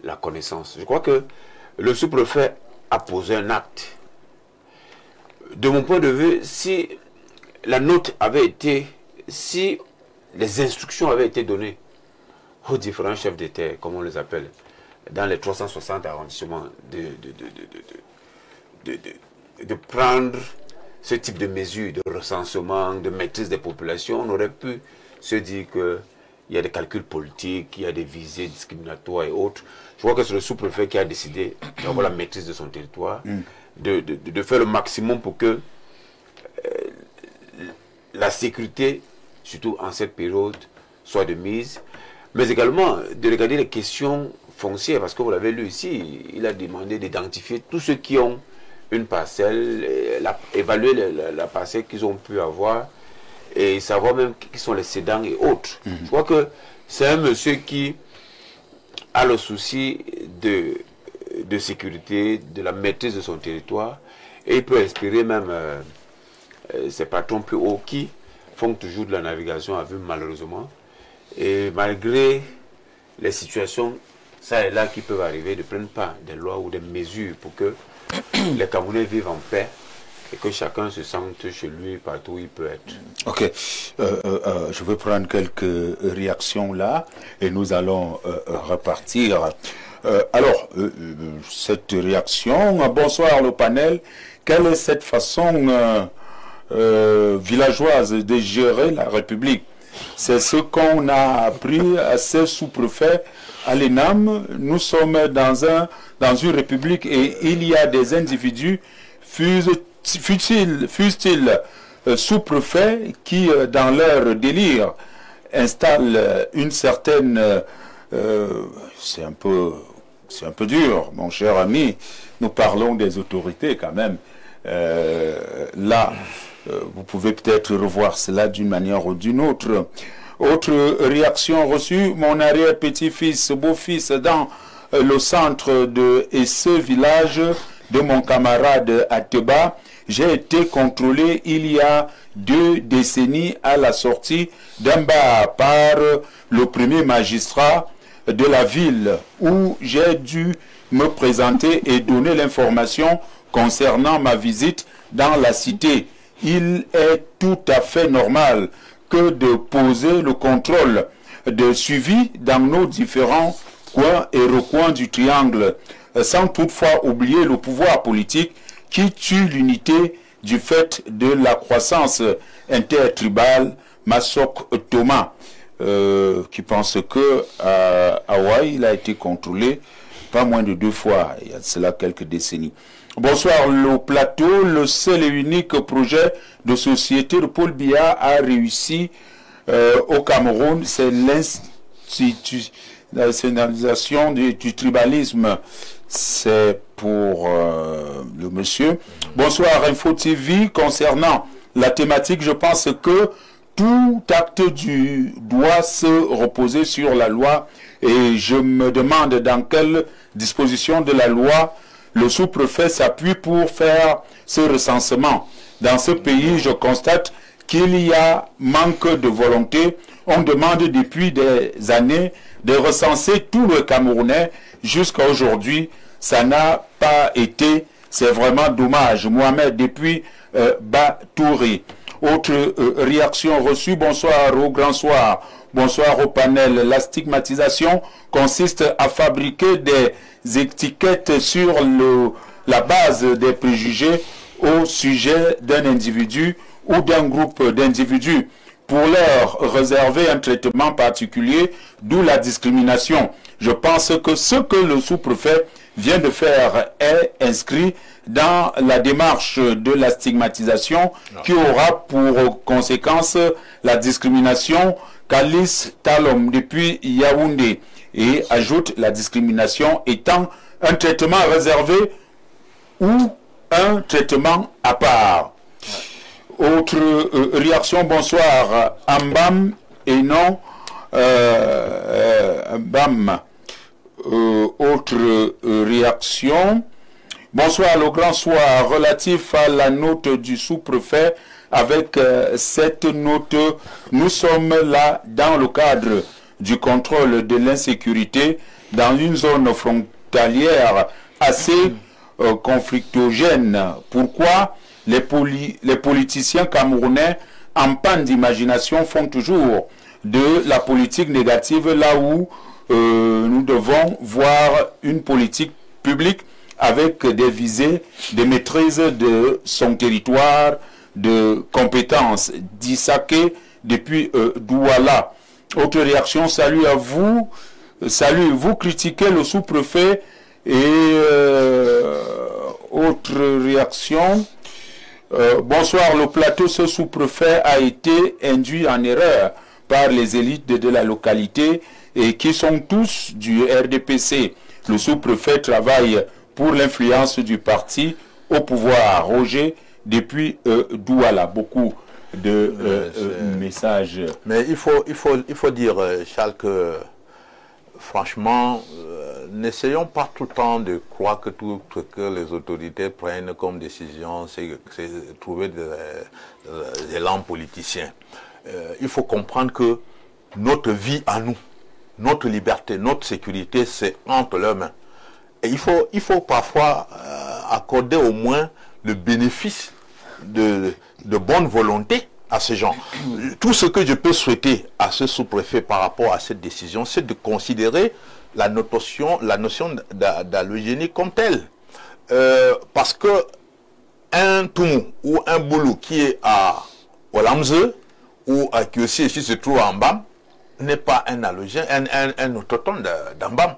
la connaissance. Je crois que le sous-préfet a posé un acte. De mon point de vue, si la note avait été, si les instructions avaient été données aux différents chefs d'État, comme on les appelle, dans les 360 arrondissements, de prendre ce type de mesures, de recensement, de maîtrise des populations, on aurait pu se dire qu'il y a des calculs politiques, il y a des visées discriminatoires et autres. Je crois que c'est le sous-préfet qui a décidé d'avoir la maîtrise de son territoire, de faire le maximum pour que la sécurité, surtout en cette période, soit de mise, mais également de regarder les questions foncières, parce que vous l'avez lu ici, il a demandé d'identifier tous ceux qui ont une parcelle, évaluer la parcelle qu'ils ont pu avoir, et savoir même qui sont les cédants et autres. Je crois que c'est un monsieur qui a le souci de sécurité, de la maîtrise de son territoire, et il peut inspirer même ses patrons plus hauts qui font toujours de la navigation à vue malheureusement, et malgré les situations ça et là qui peuvent arriver, de prendre pas des lois ou des mesures pour que les Camerounais vivent en paix et que chacun se sente chez lui partout où il peut être. Ok, je vais prendre quelques réactions là et nous allons repartir. Alors, cette réaction, bonsoir le panel, quelle est cette façon villageoise de gérer la République? C'est ce qu'on a appris à ces sous-préfets à l'ENAM. Nous sommes dans une république et il y a des individus, fussent-ils sous-préfets, qui, dans leur délire, installent une certaine... c'est un peu dur, mon cher ami. Nous parlons des autorités quand même. Là, vous pouvez peut-être revoir cela d'une manière ou d'une autre. Autre réaction reçue, mon arrière-petit-fils, beau-fils, dans le centre de ce village de mon camarade Ateba, j'ai été contrôlé il y a 2 décennies à la sortie d'un bar par le premier magistrat de la ville où j'ai dû me présenter et donner l'information concernant ma visite dans la cité. Il est tout à fait normal que de poser le contrôle de suivi dans nos différents coins et recoins du triangle, sans toutefois oublier le pouvoir politique qui tue l'unité du fait de la croissance intertribale. Masok Thomas, qui pense que à Hawaï, il a été contrôlé pas moins de 2 fois, il y a de cela quelques décennies. Bonsoir, le plateau, le seul et unique projet de société de Paul Biya a réussi au Cameroun, c'est l'institutionnalisation du tribalisme. C'est pour le monsieur. Bonsoir, Info TV. Concernant la thématique, je pense que tout acte doit se reposer sur la loi et je me demande dans quelle disposition de la loi le sous-préfet s'appuie pour faire ce recensement. Dans ce pays, je constate qu'il y a manque de volonté. On demande depuis des années de recenser tout le Camerounais. Jusqu'à aujourd'hui, ça n'a pas été. C'est vraiment dommage. Mohamed depuis Batouri. Autre réaction reçue. Bonsoir au grand soir. Bonsoir au panel. La consiste à fabriquer des étiquettes sur la base des préjugés au sujet d'un individu ou d'un groupe d'individus pour leur réserver un traitement particulier, d'où la discrimination. Je pense que ce que le sous-préfet vient de faire est inscrit dans la démarche de la stigmatisation qui aura pour conséquence la discrimination. Kalis Talom depuis Yaoundé, et ajoute la discrimination étant un traitement réservé ou un traitement à part. Autre réaction, bonsoir, Ambam et non Bam. Autre réaction, bonsoir, le grand soir, relatif à la note du sous-préfet. Avec cette note, nous sommes là dans le cadre du contrôle de l'insécurité dans une zone frontalière assez conflictogène. Pourquoi les politiciens camerounais en panne d'imagination font toujours de la politique négative là où nous devons voir une politique publique avec des visées de maîtrise de son territoire, de compétences. Dissaké depuis Douala. Autre réaction, salut à vous. Salut, vous critiquez le sous-préfet. Et autre réaction, bonsoir, le plateau, ce sous-préfet a été induit en erreur par les élites de la localité et qui sont tous du RDPC. Le sous-préfet travaille pour l'influence du parti au pouvoir. Roger depuis Douala, beaucoup de messages. Mais il faut dire, Charles, que franchement, n'essayons pas tout le temps de croire que tout ce que les autorités prennent comme décision, c'est trouver des élan politiciens. Il faut comprendre que notre vie à nous, notre liberté, notre sécurité, c'est entre leurs mains. Et il faut parfois accorder au moins le bénéfice de bonne volonté à ces gens. Tout ce que je peux souhaiter à ce sous-préfet par rapport à cette décision, c'est de considérer la notion d'allogénie comme telle. Parce que un Toumou ou un Boulou qui est à Olamze ou qui aussi se trouve à Mbam n'est pas un allogène, un autochtone d'Ambam.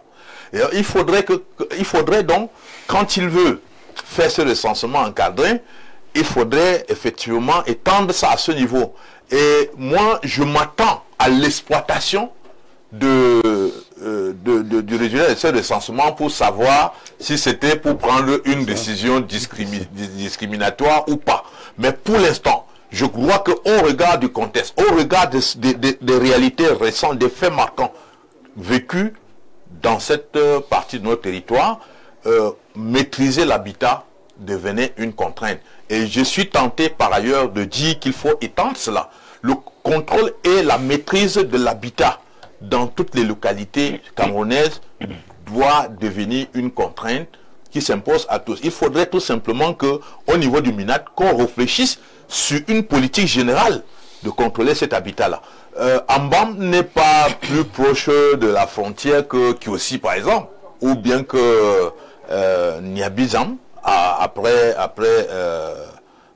Il faudrait donc, quand il veut faire ce recensement encadré, il faudrait effectivement étendre ça à ce niveau. Et moi, je m'attends à l'exploitation du résultat de ce recensement pour savoir si c'était pour prendre une décision discriminatoire ou pas. Mais pour l'instant, je crois qu'au regard du contexte, au regard des réalités récentes, des faits marquants vécus dans cette partie de notre territoire, maîtriser l'habitat devenait une contrainte. Et je suis tenté par ailleurs de dire qu'il faut étendre cela. Le contrôle et la maîtrise de l'habitat dans toutes les localités camerounaises doit devenir une contrainte qui s'impose à tous. Il faudrait tout simplement qu'au niveau du MINAT, qu'on réfléchisse sur une politique générale de contrôler cet habitat-là. Ambam n'est pas plus proche de la frontière que Kiosi, par exemple, ou bien que Niabizam, après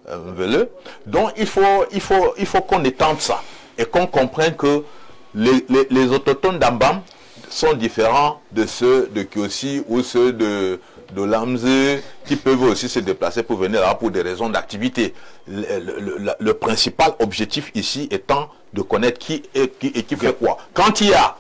Veleux. Donc il faut qu'on étende ça et qu'on comprenne que les autochtones d'Ambam sont différents de ceux de Kiosi ou ceux de Lamze qui peuvent aussi se déplacer pour venir là pour des raisons d'activité. Le principal objectif ici étant de connaître qui fait quoi. Quand il y a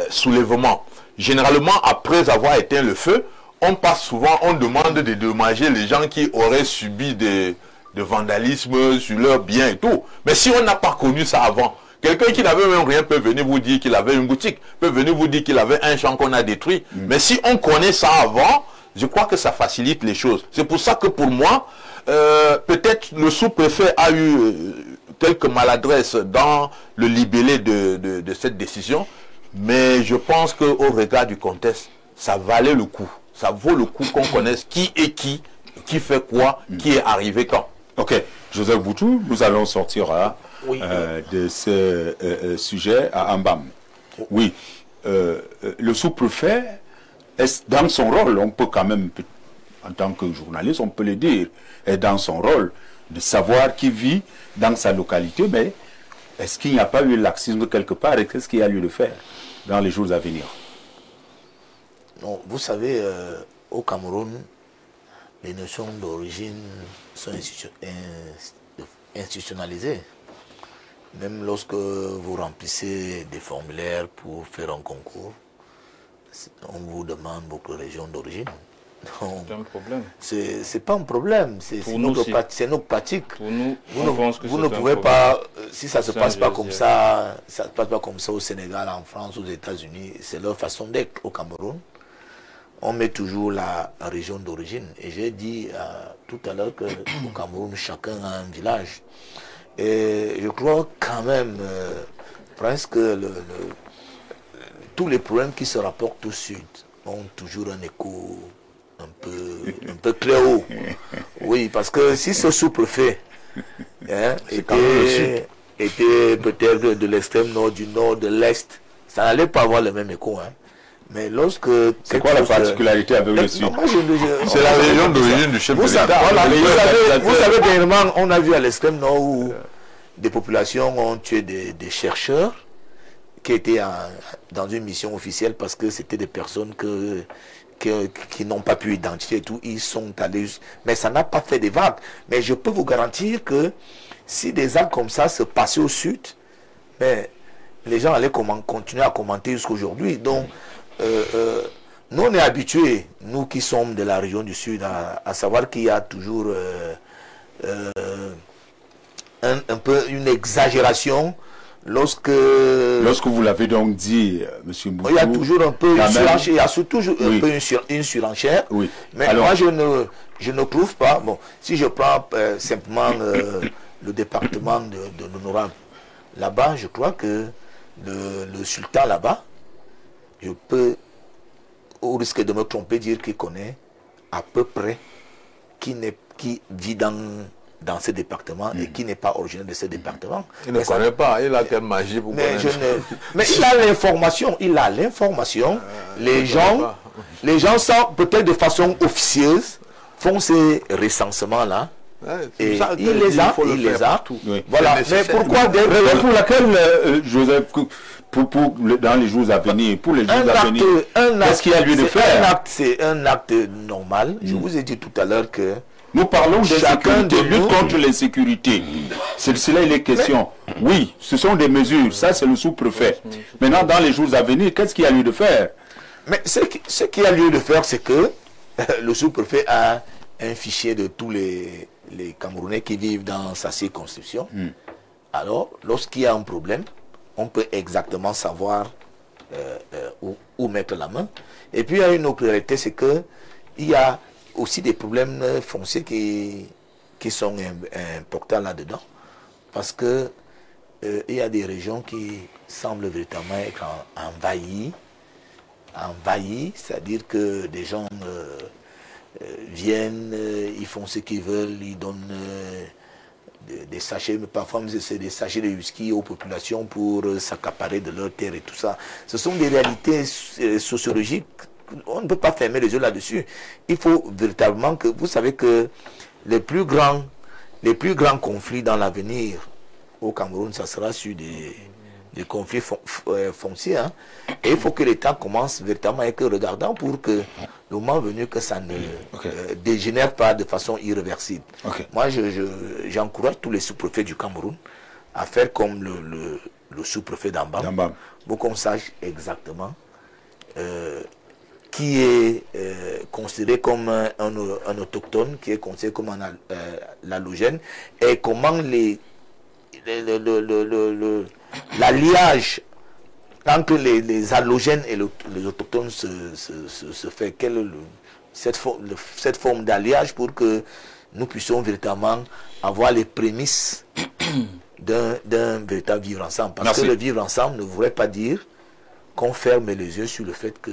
soulèvement, généralement après avoir éteint le feu, on passe souvent, on demande de dédommager les gens qui auraient subi de vandalisme sur leurs biens et tout. Mais si on n'a pas connu ça avant, quelqu'un qui n'avait même rien peut venir vous dire qu'il avait une boutique, peut venir vous dire qu'il avait un champ qu'on a détruit. Mais si on connaît ça avant, je crois que ça facilite les choses. C'est pour ça que pour moi, peut-être le sous-préfet a eu quelques maladresses dans le libellé de cette décision, mais je pense qu'au regard du contexte, ça valait le coup. ça vaut le coup qu'on connaisse qui est qui fait quoi, qui est arrivé quand. Ok, Joseph Boutou, nous allons sortir Oui. de ce sujet à Ambam. Oui, le sous-préfet, dans son rôle, on peut quand même, en tant que journaliste, on peut le dire, est dans son rôle de savoir qui vit dans sa localité, mais est-ce qu'il n'y a pas eu laxisme quelque part et qu'est-ce qu'il y a lieu de faire dans les jours à venir? Non, vous savez, au Cameroun, les notions d'origine sont institutionnalisées. Même lorsque vous remplissez des formulaires pour faire un concours, on vous demande votre région d'origine. C'est un problème. C'est pas un problème, c'est notre pratique. Pour nous, vous ne pouvez pas, si ça se passe pas comme ça, ça se passe pas comme ça au Sénégal, en France, aux États-Unis, c'est leur façon d'être. Au Cameroun, on met toujours la région d'origine. Et j'ai dit tout à l'heure qu'au Cameroun, chacun a un village. Et je crois quand même, presque tous les problèmes qui se rapportent au sud ont toujours un écho un peu très haut. Oui, parce que si ce sous-préfet était peut-être de l'extrême nord, du nord, de l'est, ça n'allait pas avoir le même écho. Mais lorsque... C'est quoi la particularité avec le sud? C'est la région d'origine du chef de l'État. Vous savez, dernièrement, on a vu à l'extrême nord où des populations ont tué des chercheurs qui étaient dans une mission officielle parce que c'était des personnes qui n'ont pas pu identifier et tout. Ils sont allés... Mais ça n'a pas fait des vagues. Mais je peux vous garantir que si des actes comme ça se passaient au sud, mais les gens allaient continuer à commenter jusqu'à aujourd'hui. Donc, nous, on est habitués, nous qui sommes de la région du Sud, à savoir qu'il y a toujours un peu une exagération lorsque vous l'avez donc dit, M. Boutou, il y a toujours un peu une surenchère, il y a toujours un peu une surenchère. Oui. Mais alors, moi, je ne trouve pas. Bon, si je prends simplement le département de l'honorable, là-bas, je crois que le sultan là-bas, je peux, au risque de me tromper, dire qu'il connaît à peu près qui vit dans ce département et qui n'est pas originaire de ce département. Il ne connaît pas, il a quelle magie pour connaître. Mais il a l'information, les gens sont peut-être de façon officieuse, font ces recensements-là. Et il les a. Oui. Voilà. Mais pourquoi des raisons pour laquelle, Joseph, dans les jours à venir, pour les jours à venir, qu'est-ce qu'il y a lieu de faire? C'est un acte normal. Je vous ai dit tout à l'heure que nous parlons de lutte contre l'insécurité. C'est cela il est question. Oui, ce sont des mesures. Ça, c'est le sous-préfet. Maintenant, dans les jours à venir, qu'est-ce qu'il y a lieu de faire? Mais ce qu'il y a lieu de faire, c'est que le sous-préfet a un fichier de tous les Camerounais qui vivent dans sa circonscription. Alors, lorsqu'il y a un problème, on peut exactement savoir où mettre la main. Et puis, il y a une autre réalité, c'est que il y a aussi des problèmes fonciers qui sont importants là-dedans. Parce que il y a des régions qui semblent véritablement être envahies, c'est-à-dire que des gens viennent, ils font ce qu'ils veulent, ils donnent des sachets, mais parfois c'est des sachets de whisky aux populations pour s'accaparer de leur terre et tout ça. Ce sont des réalités sociologiques. On ne peut pas fermer les yeux là-dessus. Il faut véritablement que... Vous savez que les plus grands conflits dans l'avenir au Cameroun, ça sera sur des conflits fonciers. Et il faut que l'État commence véritablement à être regardant pour que le moment venu que ça ne dégénère pas de façon irréversible. Moi, j'encourage tous les sous-préfets du Cameroun à faire comme le sous-préfet d'Ambam, pour qu'on sache exactement qui est considéré comme un autochtone, qui est considéré comme un allogène, et comment l'alliage entre les allogènes et les autochtones se fait. Quelle est cette forme d'alliage pour que nous puissions véritablement avoir les prémices d'un véritable vivre ensemble. Parce que le vivre ensemble ne voudrait pas dire qu'on ferme les yeux sur le fait que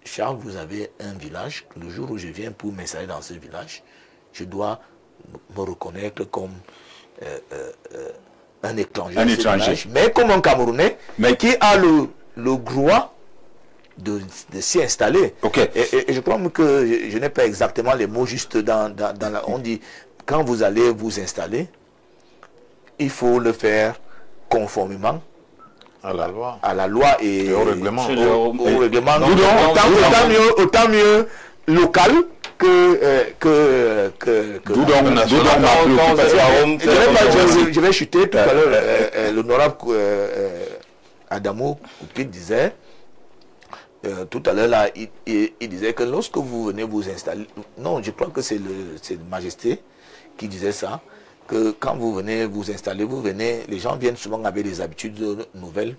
Charles, vous avez un village. Le jour où je viens pour m'installer dans ce village, je dois me reconnaître comme un étranger. Un étranger. Village, mais comme un Camerounais, mais qui a le droit de s'y installer. Okay. Et je crois que je n'ai pas exactement les mots justes dans la... On dit, quand vous allez vous installer, il faut le faire conformément à la loi. À la loi et au règlement. Au règlement. Autant mieux local que d'où donc ma préoccupation. Je vais chuter tout à l'heure. L'honorable Adamo Koupit disait tout à l'heure là, il disait que lorsque vous venez vous installer, non, je crois que c'est Majesté qui disait ça, que quand vous venez vous installer, les gens viennent souvent avec des habitudes nouvelles,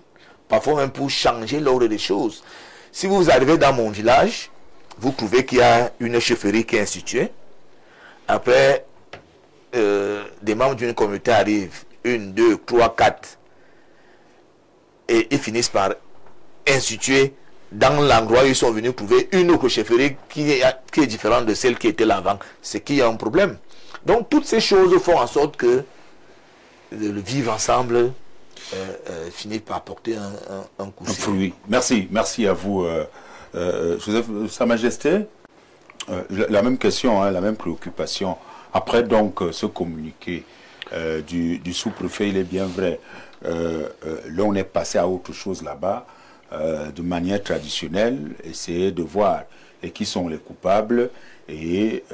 parfois même pour changer l'ordre des choses. Si vous arrivez dans mon village, vous trouvez qu'il y a une chefferie qui est instituée. Après, des membres d'une communauté arrivent, 1, 2, 3, 4, et ils finissent par instituer dans l'endroit où ils sont venus trouver une autre chefferie qui est différente de celle qui était là avant. C'est qu'il y a un problème. Donc toutes ces choses font en sorte que le vivre ensemble finit par porter un coup. Un fruit. Merci à vous, Joseph. Sa Majesté, la même question, hein, la même préoccupation. Après donc ce communiqué du sous-préfet, il est bien vrai. Là, on est passé à autre chose là-bas, de manière traditionnelle, essayer de voir qui sont les coupables et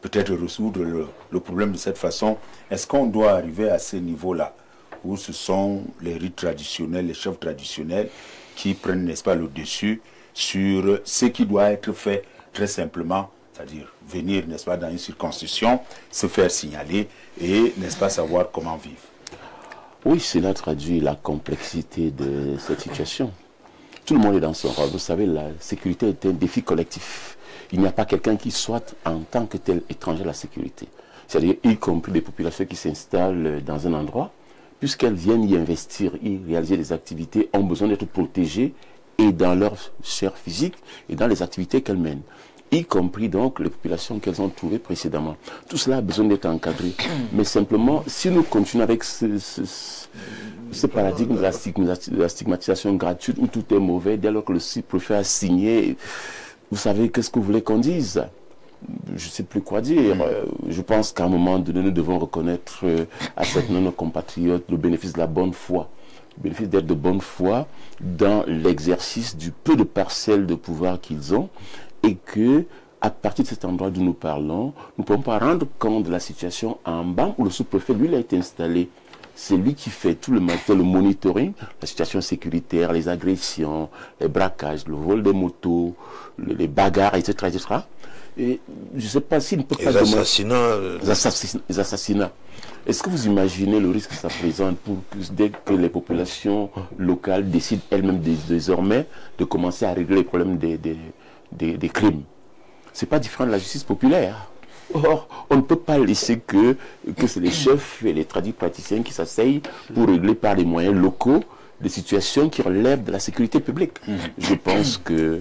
peut-être résoudre le problème de cette façon. Est-ce qu'on doit arriver à ce niveau-là, où ce sont les rites traditionnels, les chefs traditionnels qui prennent, n'est-ce pas, le dessus sur ce qui doit être fait très simplement, c'est-à-dire venir, n'est-ce pas, dans une circonscription, se faire signaler et, n'est-ce pas, savoir comment vivre. Oui, cela traduit la complexité de cette situation. Tout le monde est dans son rôle. Vous savez, la sécurité est un défi collectif. Il n'y a pas quelqu'un qui soit en tant que tel étranger à la sécurité. C'est-à-dire, y compris des populations qui s'installent dans un endroit, puisqu'elles viennent y investir, y réaliser des activités, ont besoin d'être protégées et dans leur chair physique et dans les activités qu'elles mènent, y compris donc les populations qu'elles ont trouvées précédemment. Tout cela a besoin d'être encadré. Mais simplement, si nous continuons avec ce paradigme de la stigmatisation gratuite où tout est mauvais, dès lors que le sous-préfet a signé, vous savez, qu'est-ce que vous voulez qu'on dise? Je ne sais plus quoi dire. Je pense qu'à un moment donné, nous devons reconnaître à certains de nos compatriotes le bénéfice de la bonne foi. Le bénéfice d'être de bonne foi dans l'exercice du peu de parcelles de pouvoir qu'ils ont, et que, à partir de cet endroit d'où nous parlons, nous ne pouvons pas rendre compte de la situation en bas où le sous-préfet, lui, il a été installé. C'est lui qui fait tout le matin le monitoring, la situation sécuritaire, les agressions, les braquages, le vol des motos, les bagarres, etc., etc. Et je ne sais pas s'il ne peut pas... Les assassinats. Est-ce que vous imaginez le risque que ça présente pour que dès que les populations locales décident elles-mêmes désormais de commencer à régler les problèmes des crimes? Ce n'est pas différent de la justice populaire. Or, on ne peut pas laisser que c'est les chefs et les praticiens qui s'asseyent pour régler par les moyens locaux des situations qui relèvent de la sécurité publique. Je pense que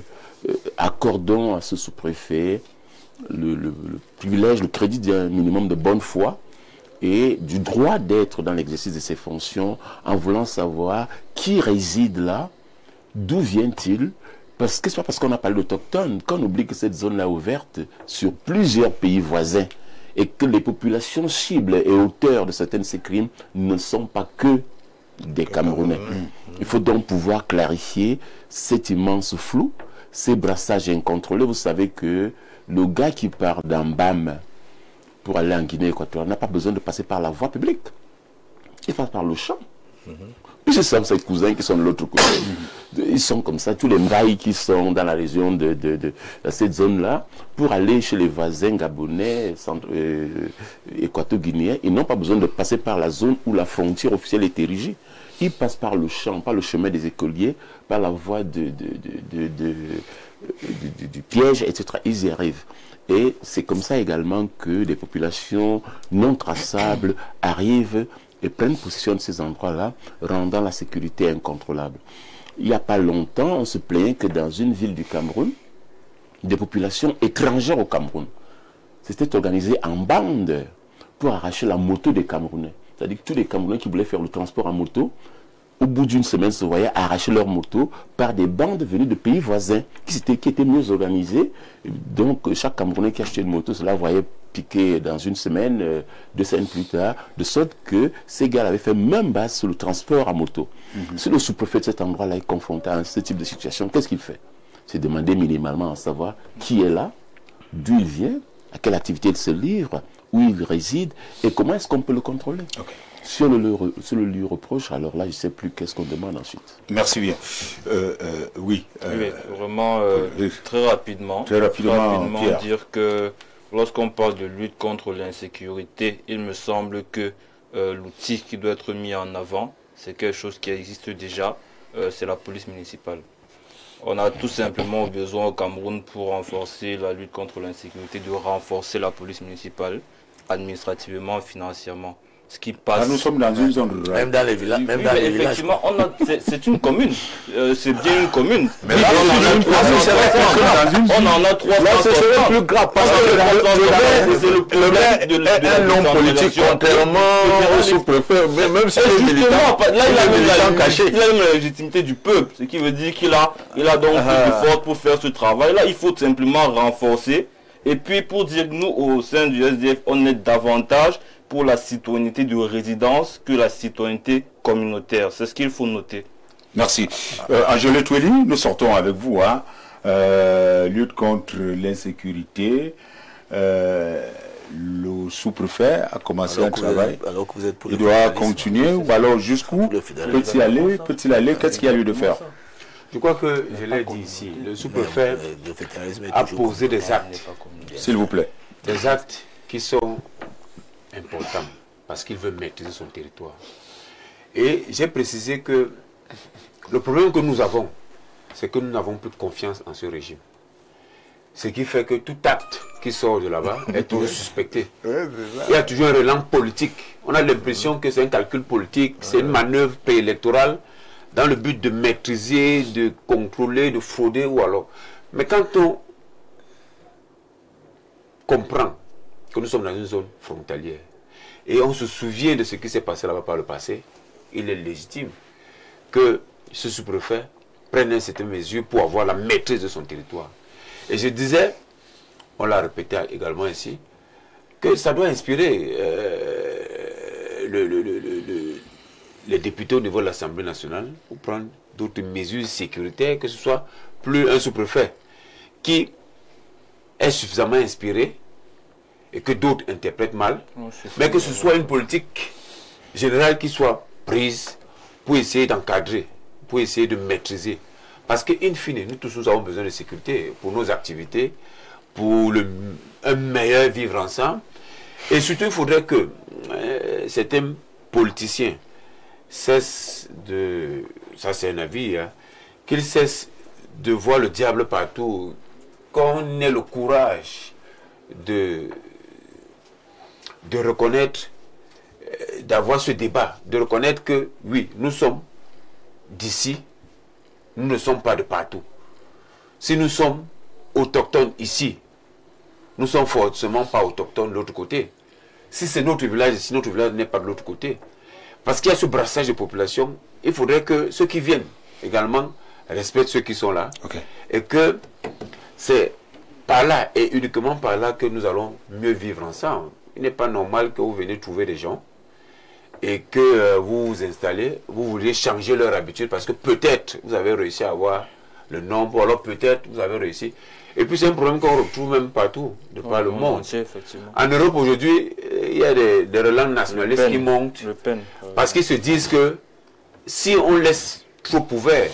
accordons à ce sous-préfet le privilège, le crédit d'un minimum de bonne foi et du droit d'être dans l'exercice de ses fonctions en voulant savoir qui réside là, d'où vient-il. Parce que ce n'est pas parce qu'on n'a pas l'autochtone qu'on oublie que cette zone-là est ouverte sur plusieurs pays voisins et que les populations cibles et auteurs de certains de ces crimes ne sont pas que des Camerounais. Il faut donc pouvoir clarifier cet immense flou, ces brassages incontrôlés. Vous savez que le gars qui part d'Ambam pour aller en Guinée équatoriale n'a pas besoin de passer par la voie publique. Il passe par le champ. Puis c'est ça, ses cousins qui sont de l'autre côté. Ils sont comme ça, tous les Mbaï qui sont dans la région de cette zone-là, pour aller chez les voisins gabonais, équato-guinéens, ils n'ont pas besoin de passer par la zone où la frontière officielle est érigée. Ils passent par le champ, par le chemin des écoliers, par la voie du piège, etc. Ils y arrivent. Et c'est comme ça également que des populations non traçables arrivent et prennent possession de ces endroits-là, rendant la sécurité incontrôlable. Il n'y a pas longtemps, on se plaignait que dans une ville du Cameroun, des populations étrangères au Cameroun. C'était organisé en bande pour arracher la moto des Camerounais. C'est-à-dire que tous les Camerounais qui voulaient faire le transport en moto, au bout d'une semaine, se voyaient arracher leur moto par des bandes venues de pays voisins qui étaient mieux organisés. Donc, chaque Camerounais qui achetait une moto, cela voyait piquer dans une semaine, 2 semaines plus tard, de sorte que ces gars avaient fait même base sur le transport en moto. Si le sous-préfet de cet endroit-là est confronté à ce type de situation, qu'est-ce qu'il fait? C'est demander minimalement à savoir qui est là, d'où il vient, à quelle activité il se livre, où il réside et comment est-ce qu'on peut le contrôler. Si on le lui reproche, alors là, je ne sais plus qu'est-ce qu'on demande ensuite. Merci bien. Oui. Oui, vraiment, très rapidement Pierre. dire que lorsqu'on parle de lutte contre l'insécurité, il me semble que l'outil qui doit être mis en avant, c'est quelque chose qui existe déjà, c'est la police municipale. On a tout simplement besoin au Cameroun pour renforcer la lutte contre l'insécurité, de renforcer la police municipale, administrativement, financièrement. Ce qui passe... nous sommes dans une zone rurale. Même dans les villages. Effectivement, c'est une commune. C'est bien une commune. Mais là, on en a 300. Là, ce serait plus grave parce que le maire est un homme politique, contrairement au sous-préfet, même si les militants cachés. Il a même la légitimité du peuple, ce qui veut dire qu'il a donc plus de force pour faire ce travail. Là, il faut simplement renforcer. Et puis, pour dire que nous, au sein du SDF, on est davantage pour la citoyenneté de résidence que la citoyenneté communautaire. C'est ce qu'il faut noter. Merci. Angèle Toueli, nous sortons avec vous. Lutte contre l'insécurité. Le sous-préfet a commencé un travail. Il doit continuer ou alors jusqu'où peut-il aller? Qu'est-ce qu'il y a lieu de faire? Je crois que je l'ai dit ici. Le sous-préfet a posé des actes. S'il vous plaît. Des actes qui sont important parce qu'il veut maîtriser son territoire. Et j'ai précisé que le problème que nous avons, c'est que nous n'avons plus confiance en ce régime. Ce qui fait que tout acte qui sort de là-bas est toujours suspecté. Il y a toujours un relan politique. On a l'impression que c'est un calcul politique, c'est une manœuvre préélectorale dans le but de maîtriser, de contrôler, de frauder ou alors. Mais quand on comprend que nous sommes dans une zone frontalière et on se souvient de ce qui s'est passé là-bas par le passé, il est légitime que ce sous-préfet prenne certaines mesures pour avoir la maîtrise de son territoire. Et je disais, on l'a répété également ici, que ça doit inspirer les députés au niveau de l'Assemblée nationale pour prendre d'autres mesures sécuritaires, que ce soit plus un sous-préfet qui est suffisamment inspiré et que d'autres interprètent mal, mais que ce soit une politique générale qui soit prise pour essayer d'encadrer, pour essayer de maîtriser. Parce qu'in fine, nous tous nous avons besoin de sécurité pour nos activités, pour un meilleur vivre ensemble. Et surtout, il faudrait que certains politiciens cessent de... Ça c'est un avis, qu'ils cessent de voir le diable partout, qu'on ait le courage de reconnaître, d'avoir ce débat, de reconnaître que oui, nous sommes d'ici, nous ne sommes pas de partout. Si nous sommes autochtones ici, nous sommes forcément pas autochtones de l'autre côté. Si c'est notre village ici, notre village n'est pas de l'autre côté. Parce qu'il y a ce brassage de population, il faudrait que ceux qui viennent également respectent ceux qui sont là. Et que c'est par là et uniquement par là que nous allons mieux vivre ensemble. Il n'est pas normal que vous venez trouver des gens et que vous vous installez, vous voulez changer leur habitude parce que peut-être vous avez réussi à avoir le nombre, ou alors peut-être vous avez réussi. Et puis c'est un problème qu'on retrouve même partout, de par le monde. En Europe aujourd'hui, il y a des relents nationalistes qui montent parce qu'ils se disent que si on laisse trop ouvert,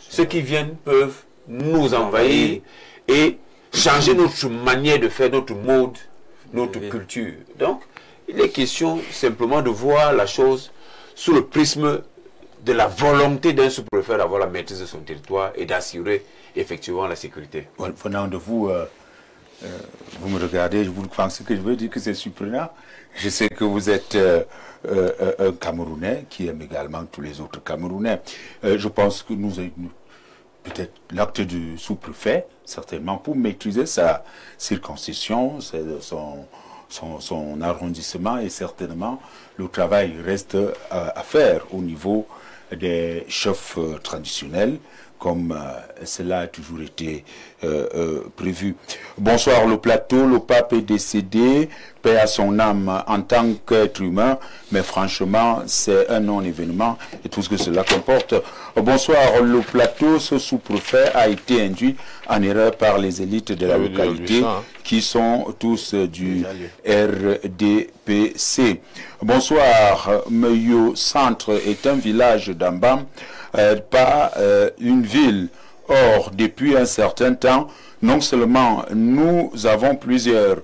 ceux qui viennent peuvent nous envahir et changer notre manière de faire, notre mode, notre culture. Donc, il est question simplement de voir la chose sous le prisme de la volonté d'un sous-préfet d'avoir la maîtrise de son territoire et d'assurer effectivement la sécurité. Venant de vous, vous me regardez, vous pensez que je veux dire que c'est surprenant. Je sais que vous êtes un Camerounais qui aime également tous les autres Camerounais. Je pense que peut-être l'acte du sous-préfet, certainement, pour maîtriser sa circonscription, son arrondissement, et certainement le travail reste à faire au niveau des chefs traditionnels, comme cela a toujours été prévu. Bonsoir le plateau, le pape est décédé, paix à son âme en tant qu'être humain, mais franchement c'est un non-événement et tout ce que cela comporte. Bonsoir le plateau, ce sous-préfet a été induit en erreur par les élites de la localité qui sont tous du RDPC. Bonsoir, Meyo Centre est un village d'Ambam, pas une ville. Or, depuis un certain temps, non seulement nous avons plusieurs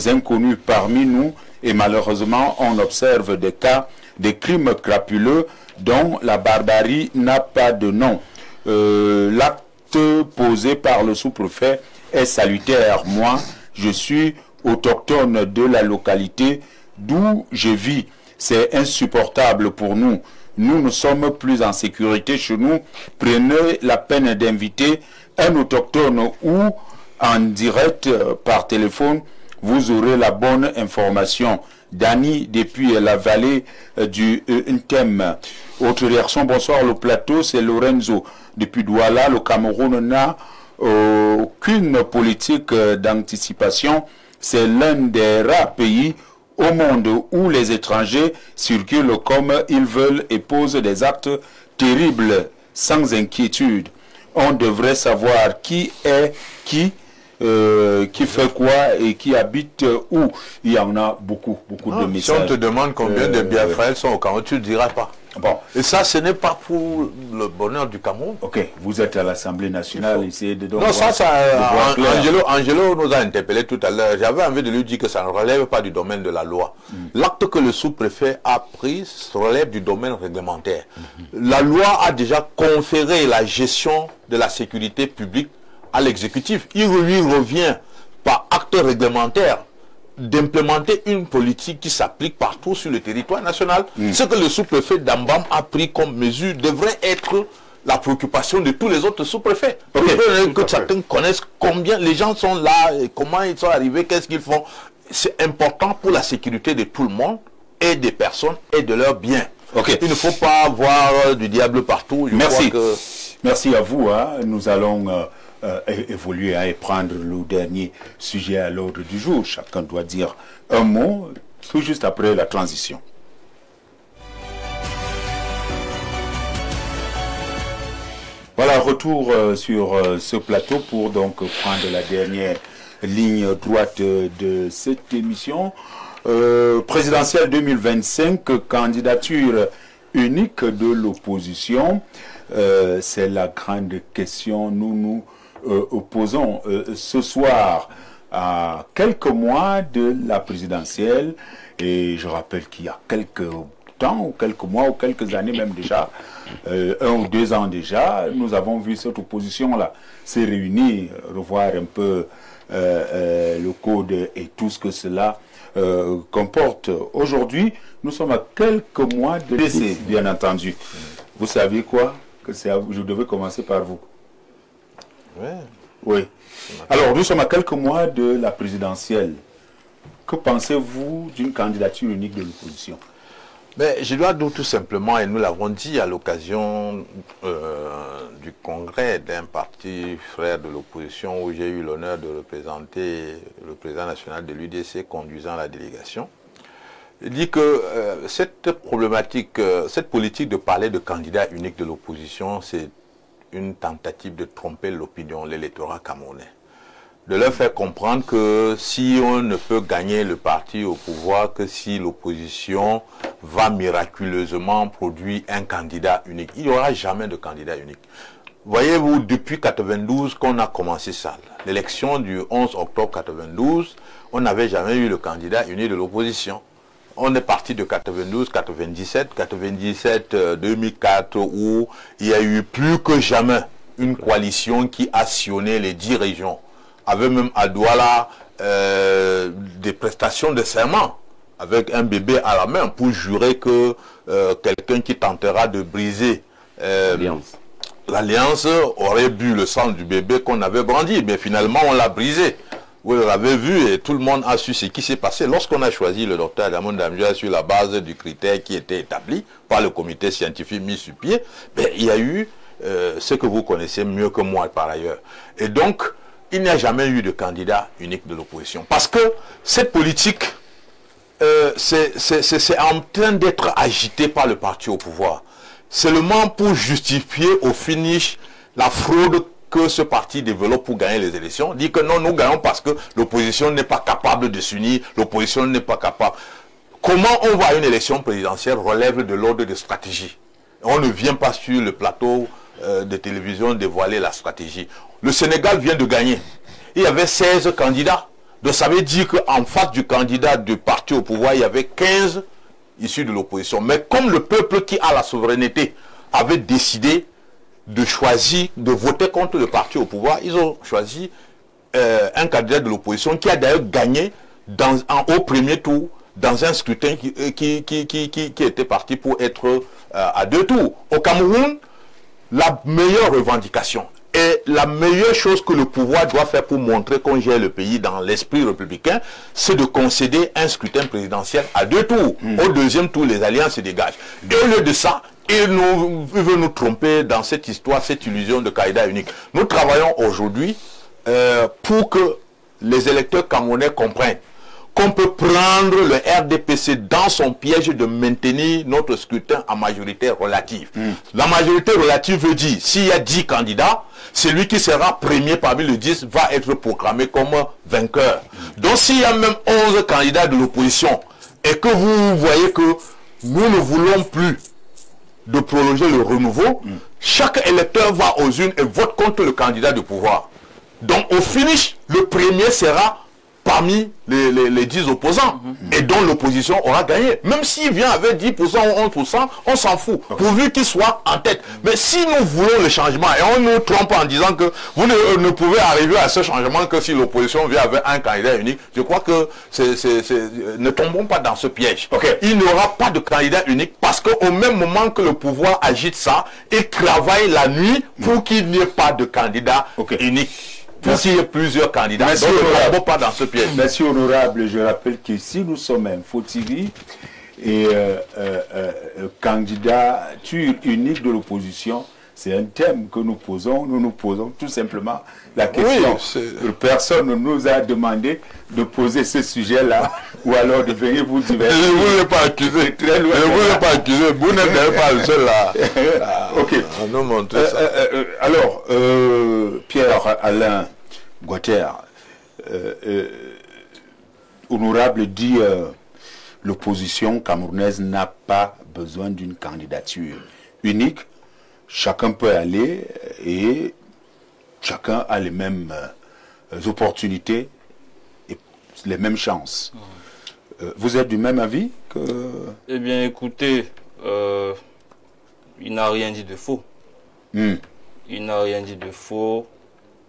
inconnus parmi nous, et malheureusement on observe des cas, des crimes crapuleux dont la barbarie n'a pas de nom. L'acte posé par le sous-préfet est salutaire. Moi, je suis autochtone de la localité d'où je vis. C'est insupportable pour nous. Nous ne sommes plus en sécurité chez nous. Prenez la peine d'inviter un autochtone ou en direct par téléphone. Vous aurez la bonne information. Dani, depuis la vallée du Ntem. Autre réaction, bonsoir le plateau, c'est Lorenzo. Depuis Douala, le Cameroun n'a aucune politique d'anticipation. C'est l'un des rares pays au monde où les étrangers circulent comme ils veulent et posent des actes terribles sans inquiétude. On devrait savoir qui est qui fait quoi et qui habite où. Il y en a beaucoup de messages. Si on te demande combien de Biafrais sont au Cameroun, tu ne diras pas. Bon. Et ça, ce n'est pas pour le bonheur du Cameroun. Ok, vous êtes à l'Assemblée nationale, essayez de... Non, Angelo nous a interpellé tout à l'heure. J'avais envie de lui dire que ça ne relève pas du domaine de la loi. L'acte que le sous-préfet a pris relève du domaine réglementaire. La loi a déjà conféré la gestion de la sécurité publique à l'exécutif. Il lui revient par acte réglementaire d'implémenter une politique qui s'applique partout sur le territoire national. Ce que le sous-préfet d'Ambam a pris comme mesure devrait être la préoccupation de tous les autres sous-préfets. Que chacun connaisse combien les gens sont là, et comment ils sont arrivés, qu'est-ce qu'ils font. C'est important pour la sécurité de tout le monde et des personnes et de leurs biens. Il ne faut pas voir du diable partout. Merci. Merci à vous. Nous allons... évoluer et prendre le dernier sujet à l'ordre du jour. Chacun doit dire un mot tout juste après la transition. Voilà, retour sur ce plateau pour donc prendre la dernière ligne droite de cette émission. Présidentielle 2025, candidature unique de l'opposition. C'est la grande question. Nous opposons ce soir à quelques mois de la présidentielle, et je rappelle qu'il y a quelques temps, ou quelques mois, ou quelques années même déjà, 1 ou 2 ans déjà, nous avons vu cette opposition-là se réunir, revoir un peu le code et tout ce que cela comporte. Aujourd'hui, nous sommes à quelques mois de décès, bien entendu. Vous savez quoi? Que je devais commencer par vous. Oui. Alors, nous sommes à quelques mois de la présidentielle. Que pensez-vous d'une candidature unique de l'opposition? Mais je dois dire tout simplement, et nous l'avons dit à l'occasion du congrès d'un parti frère de l'opposition où j'ai eu l'honneur de représenter le président national de l'UDC conduisant la délégation, il dit que cette problématique, cette politique de parler de candidat unique de l'opposition, c'est une tentative de tromper l'opinion, l'électorat camerounais. De leur faire comprendre que si on ne peut gagner le parti au pouvoir que si l'opposition va miraculeusement produire un candidat unique. Il n'y aura jamais de candidat unique. Voyez-vous, depuis 92 qu'on a commencé ça, l'élection du 11 octobre 92, on n'avait jamais eu le candidat unique de l'opposition. On est parti de 92, 97, 97, 2004, où il y a eu plus que jamais une coalition qui a sillonné les 10 régions. Avec même à Douala des prestations de serment, avec un bébé à la main, pour jurer que quelqu'un qui tentera de briser l'Alliance aurait bu le sang du bébé qu'on avait brandi. Mais finalement, on l'a brisé. Vous l'avez vu et tout le monde a su ce qui s'est passé. Lorsqu'on a choisi le docteur Agamon Damjoua sur la base du critère qui était établi par le comité scientifique mis sur pied, ben, il y a eu ce que vous connaissez mieux que moi par ailleurs. Et donc, il n'y a jamais eu de candidat unique de l'opposition. Parce que cette politique, c'est en train d'être agité par le parti au pouvoir. Seulement pour justifier au finish la fraude que ce parti développe pour gagner les élections, dit que non, nous gagnons parce que l'opposition n'est pas capable de s'unir, l'opposition n'est pas capable. Comment on va à une élection présidentielle relève de l'ordre de stratégie. On ne vient pas sur le plateau de télévision dévoiler la stratégie. Le Sénégal vient de gagner. Il y avait 16 candidats. Donc ça veut dire qu'en face du candidat du parti au pouvoir, il y avait 15 issus de l'opposition. Mais comme le peuple qui a la souveraineté avait décidé de choisir, de voter contre le parti au pouvoir, ils ont choisi un candidat de l'opposition qui a d'ailleurs gagné au premier tour dans un scrutin qui était parti pour être à 2 tours. Au Cameroun, la meilleure revendication et la meilleure chose que le pouvoir doit faire pour montrer qu'on gère le pays dans l'esprit républicain, c'est de concéder un scrutin présidentiel à 2 tours. Au deuxième tour, les alliances se dégagent. Et au lieu de ça, il veut nous tromper dans cette histoire, cette illusion de candidat unique. Nous travaillons aujourd'hui pour que les électeurs camerounais comprennent qu'on peut prendre le RDPC dans son piège de maintenir notre scrutin à majorité relative. La majorité relative veut dire, s'il y a 10 candidats, celui qui sera premier parmi les 10 va être proclamé comme vainqueur. Donc s'il y a même 11 candidats de l'opposition et que vous voyez que nous ne voulons plus de prolonger le renouveau, chaque électeur va aux urnes et vote contre le candidat du pouvoir. Donc au finish, le premier sera parmi les 10 opposants et dont l'opposition aura gagné. Même s'il vient avec 10% ou 11%, on s'en fout, pourvu qu'il soit en tête. Mais si nous voulons le changement et on nous trompe en disant que vous ne pouvez arriver à ce changement que si l'opposition vient avec un candidat unique, je crois que ne tombons pas dans ce piège. Il n'y aura pas de candidat unique parce qu'au même moment que le pouvoir agite ça, il travaille la nuit pour qu'il n'y ait pas de candidat unique. S'il y a plusieurs candidats, donc ne tombons pas dans ce piège. Monsieur honorable, je rappelle que si nous sommes Info TV et candidature unique de l'opposition, c'est un thème que nous posons. Nous nous posons tout simplement la question. Oui, personne ne nous a demandé de poser ce sujet-là ou alors de venir vous dire. Je ne vous ai pas accusé. Je ne vous ai pas accusé. Vous n'êtes pas le seul là. Ok. À nous montrer ça. Alors, Pierre-Alain Guater, honorable dit l'opposition camerounaise n'a pas besoin d'une candidature unique. Chacun peut aller et chacun a les mêmes opportunités et les mêmes chances. Vous êtes du même avis que... Eh bien, écoutez, il n'a rien dit de faux. Il n'a rien dit de faux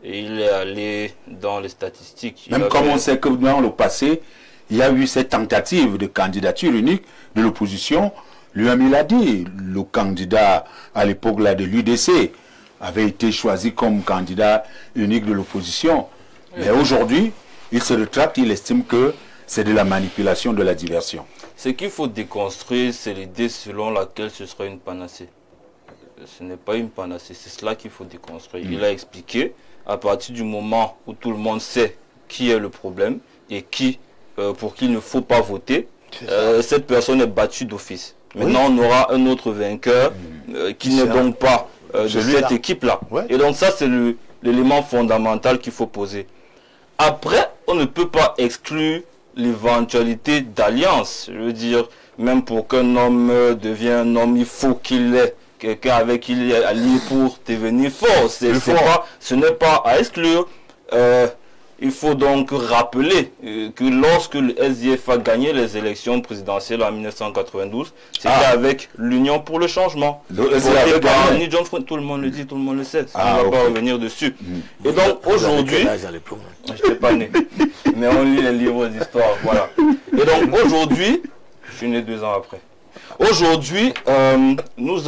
et il est allé dans les statistiques. Même comme on sait que dans le passé, il y a eu cette tentative de candidature unique de l'opposition. Lui-même, il a dit, le candidat à l'époque de l'UDC avait été choisi comme candidat unique de l'opposition. Mais aujourd'hui, il se rétracte, il estime que c'est de la manipulation, de la diversion. Ce qu'il faut déconstruire, c'est l'idée selon laquelle ce sera une panacée. Ce n'est pas une panacée, c'est cela qu'il faut déconstruire. Il a expliqué, à partir du moment où tout le monde sait qui est le problème et pour qui il ne faut pas voter, cette personne est battue d'office. Maintenant, on aura un autre vainqueur qui n'est donc pas de cette équipe-là. Et donc ça, c'est l'élément fondamental qu'il faut poser. Après, on ne peut pas exclure l'éventualité d'alliance. Je veux dire, même pour qu'un homme devienne un homme, il faut qu'il ait quelqu'un avec qui il est allié pour devenir fort. Ce n'est pas à exclure. Il faut donc rappeler que lorsque le SDF a gagné les élections présidentielles en 1992, c'était avec l'Union pour le changement. Tout le monde le dit, tout le monde le sait. On ne va pas revenir dessus. Et donc aujourd'hui, je n'étais pas né, mais on lit les livres d'histoire, voilà. Et donc aujourd'hui, je suis né 2 ans après. Aujourd'hui, nous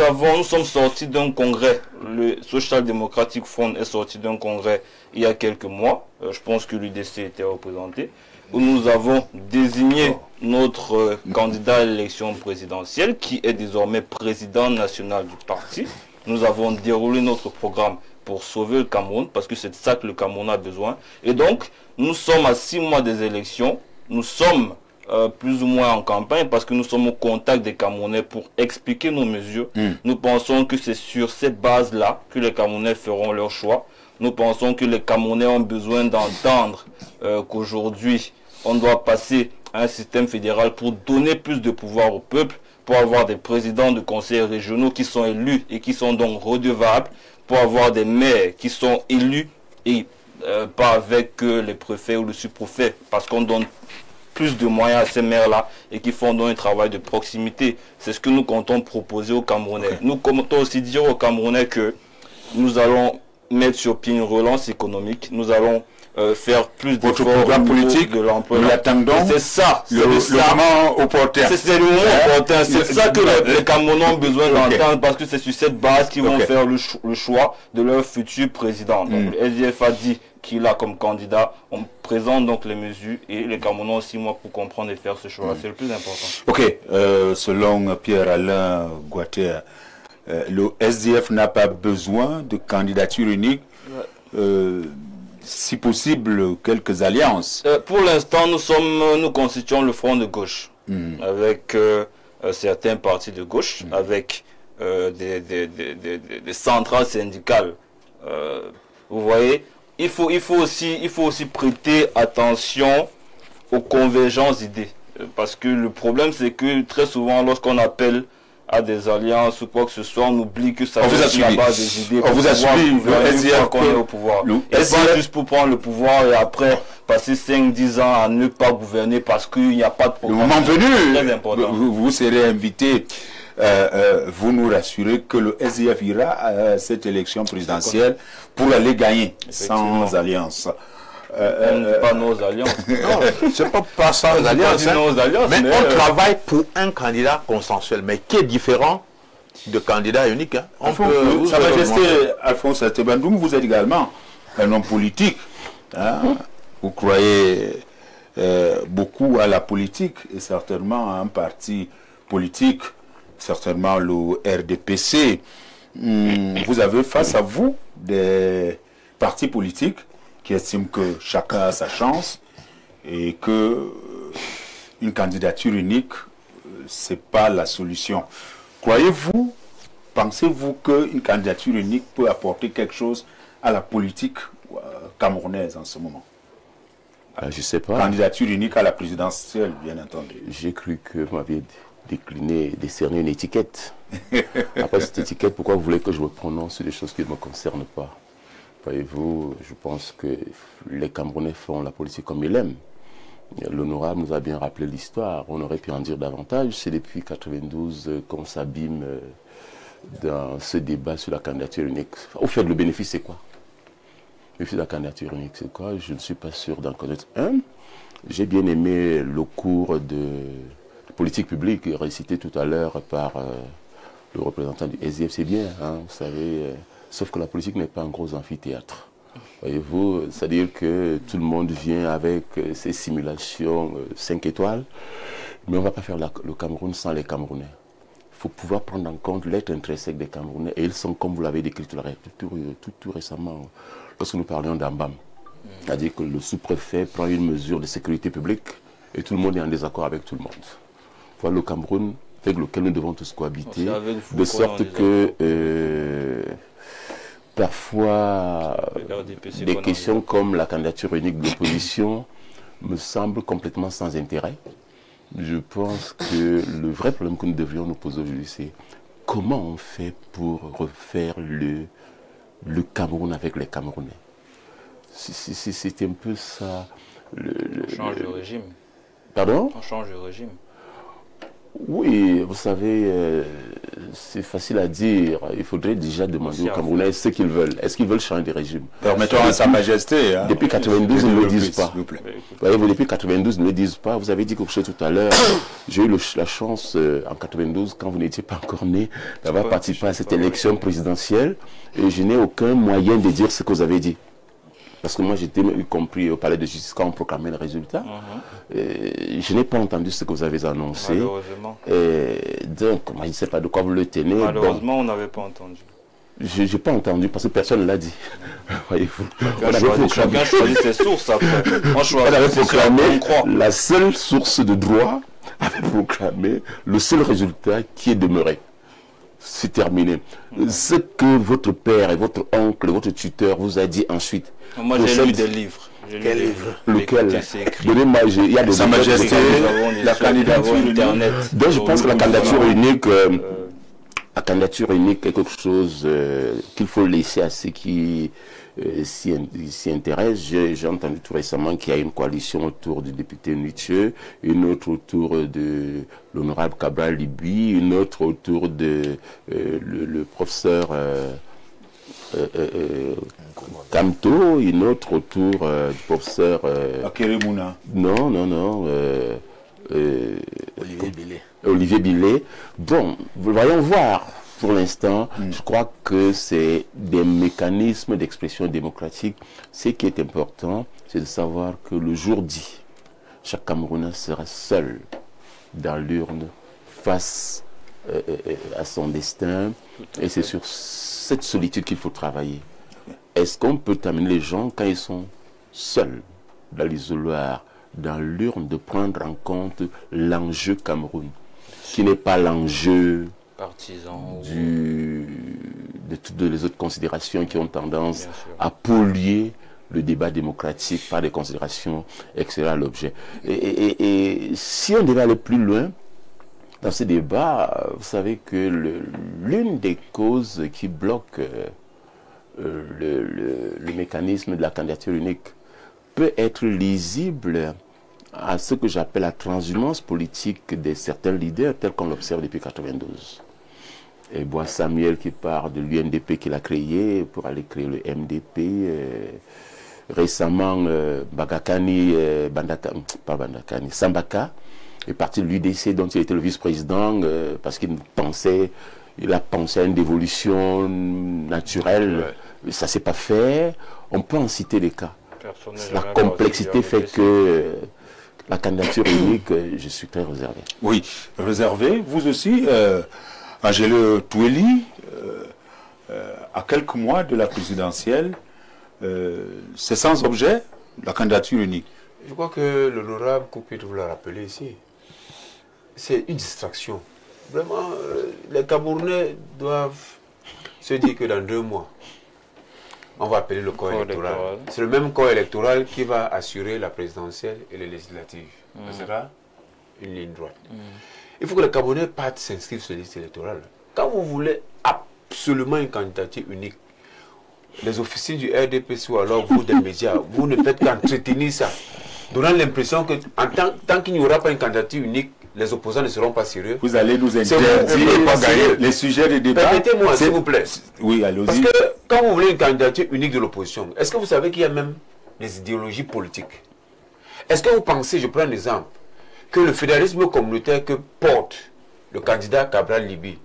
sommes sortis d'un congrès. Le Social Democratic Front est sorti d'un congrès il y a quelques mois. Je pense que l'UDC était représenté. Où nous avons désigné notre candidat à l'élection présidentielle, qui est désormais président national du parti. Nous avons déroulé notre programme pour sauver le Cameroun, parce que c'est de ça que le Cameroun a besoin. Et donc, nous sommes à 6 mois des élections. Nous sommes plus ou moins en campagne, parce que nous sommes au contact des Camerounais pour expliquer nos mesures. Nous pensons que c'est sur cette base-là que les Camerounais feront leur choix. Nous pensons que les Camerounais ont besoin d'entendre qu'aujourd'hui, on doit passer à un système fédéral pour donner plus de pouvoir au peuple, pour avoir des présidents de conseils régionaux qui sont élus et qui sont donc redevables, pour avoir des maires qui sont élus et pas avec les préfets ou le sous-préfet, parce qu'on donne plus de moyens à ces maires-là et qui font donc un travail de proximité. C'est ce que nous comptons proposer aux Camerounais. Nous comptons aussi dire aux Camerounais que nous allons mettre sur pied une relance économique. Nous allons faire plus d'efforts politique de l'emploi. Nous l'attendons. C'est ça. Le moment opportun. C'est le moment opportun. C'est ça que les Camerounais ont besoin d'entendre, parce que c'est sur cette base qu'ils vont faire le choix de leur futur président. Donc, le SDF a dit qu'il a comme candidat. On présente donc les mesures et les Camerounais ont 6 mois pour comprendre et faire ce choix. C'est le plus important. Ok. Selon Pierre-Alain Guater, le SDF n'a pas besoin de candidature unique. Si possible, quelques alliances. Pour l'instant, nous constituons le front de gauche, avec certains partis de gauche, avec des centrales syndicales. Vous voyez, il faut aussi prêter attention aux convergences d'idées. Parce que le problème, c'est que très souvent, lorsqu'on appelle à des alliances ou quoi que ce soit, on oublie que ça vient à la base des idées. On vous a suivi, le SDF qu'on est au pouvoir. Et pas juste pour prendre le pouvoir et après passer 5-10 ans à ne pas gouverner parce qu'il n'y a pas de programme. Le moment venu, très important. Vous serez invité. Vous nous rassurez que le SDF ira à cette élection présidentielle pour aller gagner sans alliance. Pas nos alliances. Non, c'est pas sans alliance. Mais on travaille pour un candidat consensuel, mais qui est différent de candidat unique. Hein. Sa Majesté Alphonse Tebandoum, vous êtes également un homme politique. Hein. Vous croyez beaucoup à la politique et certainement à un parti politique, certainement le RDPC. Vous avez face à vous des partis politiques qui estiment que chacun a sa chance et que une candidature unique, c'est pas la solution. Croyez-vous, pensez-vous qu'une candidature unique peut apporter quelque chose à la politique camerounaise en ce moment? Je sais pas. Candidature unique à la présidentielle, bien entendu. J'ai cru que vous m'aviez décerné une étiquette. Après cette étiquette, pourquoi vous voulez que je me prononce sur des choses qui ne me concernent pas? Voyez-vous, je pense que les Camerounais font la politique comme ils l'aiment. L'honorable nous a bien rappelé l'histoire. On aurait pu en dire davantage. C'est depuis 92 qu'on s'abîme dans ce débat sur la candidature unique. Au fait, le bénéfice, c'est quoi? Le bénéfice de la candidature unique, c'est quoi? Je ne suis pas sûr d'en connaître un. J'ai bien aimé le cours de politique publique récité tout à l'heure par le représentant du SDF. C'est bien, hein, vous savez... Sauf que la politique n'est pas un gros amphithéâtre. Voyez-vous, c'est-à-dire que tout le monde vient avec ses simulations 5 étoiles, mais on ne va pas faire le Cameroun sans les Camerounais. Il faut pouvoir prendre en compte l'être intrinsèque des Camerounais, et ils sont, comme vous l'avez décrit tout récemment, lorsque nous parlions d'Ambam. C'est-à-dire que le sous-préfet prend une mesure de sécurité publique, et tout le monde est en désaccord avec tout le monde. Voilà le Cameroun avec lequel nous devons tous cohabiter, de sorte que... parfois, des questions comme la candidature unique de l'opposition me semblent complètement sans intérêt. Je pense que le vrai problème que nous devrions nous poser aujourd'hui, c'est comment on fait pour refaire le Cameroun avec les Camerounais. C'est un peu ça. On change de régime. Pardon? On change de régime. Oui, vous savez, c'est facile à dire. Il faudrait déjà demander aux Camerounais ce qu'ils veulent. Est-ce qu'ils veulent changer de régime? Permettons à Sa Majesté. Hein, depuis 92, ils ne le disent pas. S'il vous plaît. Voyez-vous, depuis 92, ils ne le disent pas. Vous avez dit quelque chose tout à l'heure. J'ai eu la chance, en 92, quand vous n'étiez pas encore né, d'avoir participé à cette élection présidentielle. Et je n'ai aucun moyen de dire ce que vous avez dit. Parce que moi, j'étais y compris au palais de justice quand on proclamait le résultat. Je n'ai pas entendu ce que vous avez annoncé. Malheureusement. Donc, moi, je ne sais pas de quoi vous le tenez. Malheureusement, on n'avait pas entendu. Je n'ai pas entendu parce que personne ne l'a dit. Voyez-vous. Chacun choisit ses sources après. Moi, je on avait proclamé la seule source de droit, avait proclamé le seul résultat qui est demeuré. C'est terminé. Ce que votre père et votre oncle, votre tuteur vous a dit ensuite. Moi, j'ai lu des livres. Quel livre? Lequel? Donnez-moi, il y a des Sa Majesté, la candidature Internet. Donc je pense que la candidature unique, est quelque chose qu'il faut laisser à ceux qui s'y intéressent. J'ai entendu tout récemment qu'il y a une coalition autour du député Nietzsche, une autre autour de l'honorable Cabral Libi, une autre autour de le professeur Kamto, une autre autour du professeur Akeremouna. Non. Olivier Billet. Bon, voyons voir. Pour l'instant, je crois que c'est des mécanismes d'expression démocratique. Ce qui est important, c'est de savoir que le jour dit, chaque Camerounais sera seul dans l'urne face à son destin. Et c'est sur cette solitude qu'il faut travailler. Est-ce qu'on peut amener les gens, quand ils sont seuls dans l'isoloir, dans l'urne, de prendre en compte l'enjeu Cameroun, qui n'est pas l'enjeu partisan de toutes les autres considérations qui ont tendance à polluer le débat démocratique par des considérations extérieures à l'objet. Et si on devait aller plus loin dans ce débat, vous savez que l'une des causes qui bloque le mécanisme de la candidature unique peut être lisible à ce que j'appelle la transhumance politique de certains leaders tels qu'on l'observe depuis 1992. Et Bois Samuel qui part de l'UNDP qu'il a créé pour aller créer le MDP. Récemment, Sambaka est parti de l'UDC dont il était le vice-président parce qu'il a pensé à une dévolution naturelle. Ça ne s'est pas fait. On peut en citer des cas. La complexité fait que la candidature unique, je suis très réservé. Oui, réservé. Vous aussi, Angelo Toueli, à quelques mois de la présidentielle, c'est sans objet la candidature unique. Je crois que l'honorable Koupit vous l'a rappelé ici. C'est une distraction. Vraiment, les Camerounais doivent se dire que dans 2 mois, on va appeler le corps électoral. C'est le même corps électoral qui va assurer la présidentielle et les législatives. Ce sera une ligne droite. Il faut que les Camerounais partent s'inscrire sur les listes électorales. Quand vous voulez absolument une candidature unique, les officiers du RDPC ou alors vous des médias, vous ne faites qu'entretenir ça, donnant l'impression que tant qu'il n'y aura pas une candidature unique, les opposants ne seront pas sérieux. Vous allez nous interdire les sujets de débat. Permettez-moi, s'il vous plaît. Oui, allez-y. Parce que quand vous voulez une candidature unique de l'opposition, est-ce que vous savez qu'il y a même des idéologies politiques? Est-ce que vous pensez, je prends un exemple, que le fédéralisme communautaire que porte le candidat Cabral Libi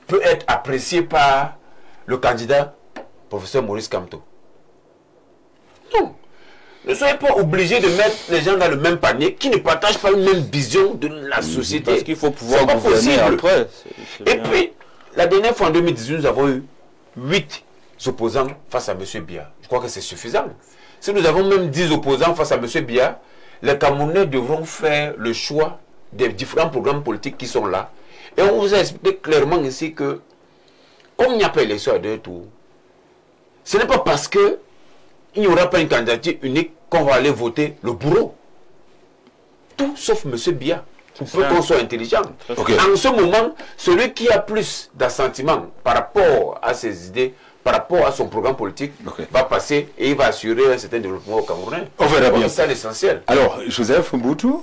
peut être apprécié par le candidat professeur Maurice Kamto? Non. Ne soyez pas obligés de mettre les gens dans le même panier qui ne partagent pas une même vision de la société. Parce qu'il faut pouvoir gouverner après. Et puis, la dernière fois en 2018, nous avons eu 8 opposants face à M. Biya. Je crois que c'est suffisant. Si nous avons même 10 opposants face à M. Biya, les Camerounais devront faire le choix des différents programmes politiques qui sont là. Et on vous a expliqué clairement ici que, comme il n'y a pas élection à 2 tours, ce n'est pas parce que il n'y aura pas une candidature unique qu'on va aller voter le bourreau. Tout sauf M. Biya. Pour peu qu'on soit intelligent. Okay. En ce moment, celui qui a plus d'assentiment par rapport à ses idées, par rapport à son programme politique, va passer et il va assurer un certain développement au Cameroun. On verra bien. C'est ça l'essentiel. Alors, Joseph Mboutou,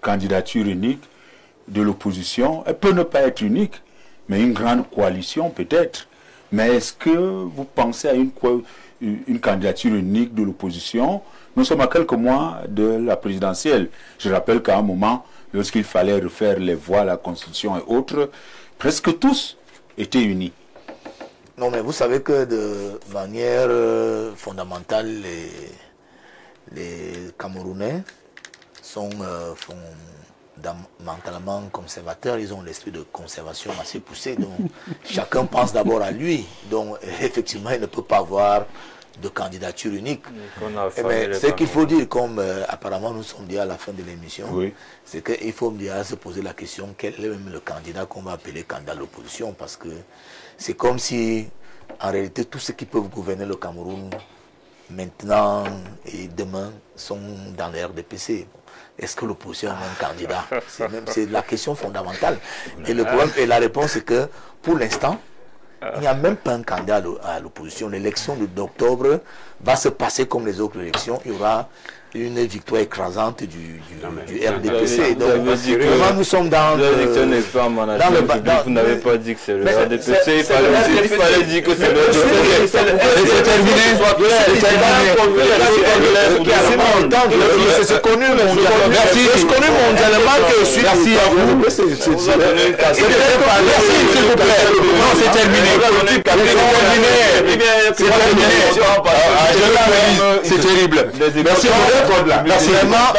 candidature unique, de l'opposition, elle peut ne pas être unique, mais une grande coalition peut-être. Mais est-ce que vous pensez à une candidature unique de l'opposition? Nous sommes à quelques mois de la présidentielle. Je rappelle qu'à un moment, lorsqu'il fallait refaire les voix, la Constitution et autres, presque tous étaient unis. Non, mais vous savez que de manière fondamentale, les Camerounais sont fondamentalement conservateurs. Ils ont l'esprit de conservation assez poussé. Donc, chacun pense d'abord à lui. Donc, effectivement, il ne peut pas avoir de candidature unique. Mais ce qu'il faut dire, comme apparemment nous sommes déjà à la fin de l'émission, oui, c'est qu'il faut déjà se poser la question quel est même le candidat qu'on va appeler candidat de l'opposition, parce que c'est comme si, en réalité, tous ceux qui peuvent gouverner le Cameroun maintenant et demain sont dans le RDPC. Est-ce que l'opposition a un candidat? C'est la question fondamentale. Et le problème, et la réponse est que, pour l'instant, il n'y a même pas un candidat à l'opposition. L'élection d'octobre va se passer comme les autres élections. Il y aura une victoire écrasante du RDPC. Donc, vraiment, nous sommes dans vous n'avez pas dit que c'est le RDPC. Il fallait dire que c'est le RDPC. C'est terminé. C'est connu mondialement. Merci. C'est connu mondialement que je suis. Merci à vous. Merci, s'il vous plaît. Non, c'est terminé. C'est terrible. Merci. Merci vraiment.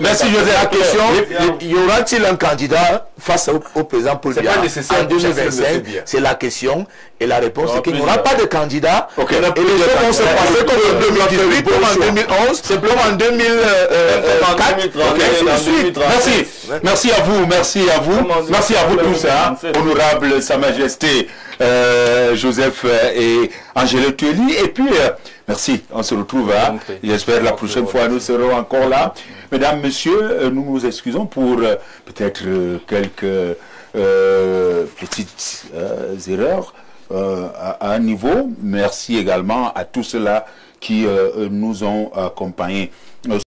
Merci José. La question, y aura-t-il un candidat face au président Paul Biya en 2025? C'est la question. Et la réponse est qu'il n'y aura pas de candidat. Et les choses vont se passer comme en 2018, comme en 2011, simplement en 2004. Merci. Merci à vous. Merci à vous. Merci à vous tous. Honorable Sa Majesté Joseph et Angèle Tueli. Et puis, merci. On se retrouve. J'espère la prochaine fois, nous serons encore là. Mesdames, Messieurs, nous nous excusons pour peut-être quelques petites erreurs à un niveau. Merci également à tous ceux-là qui nous ont accompagnés.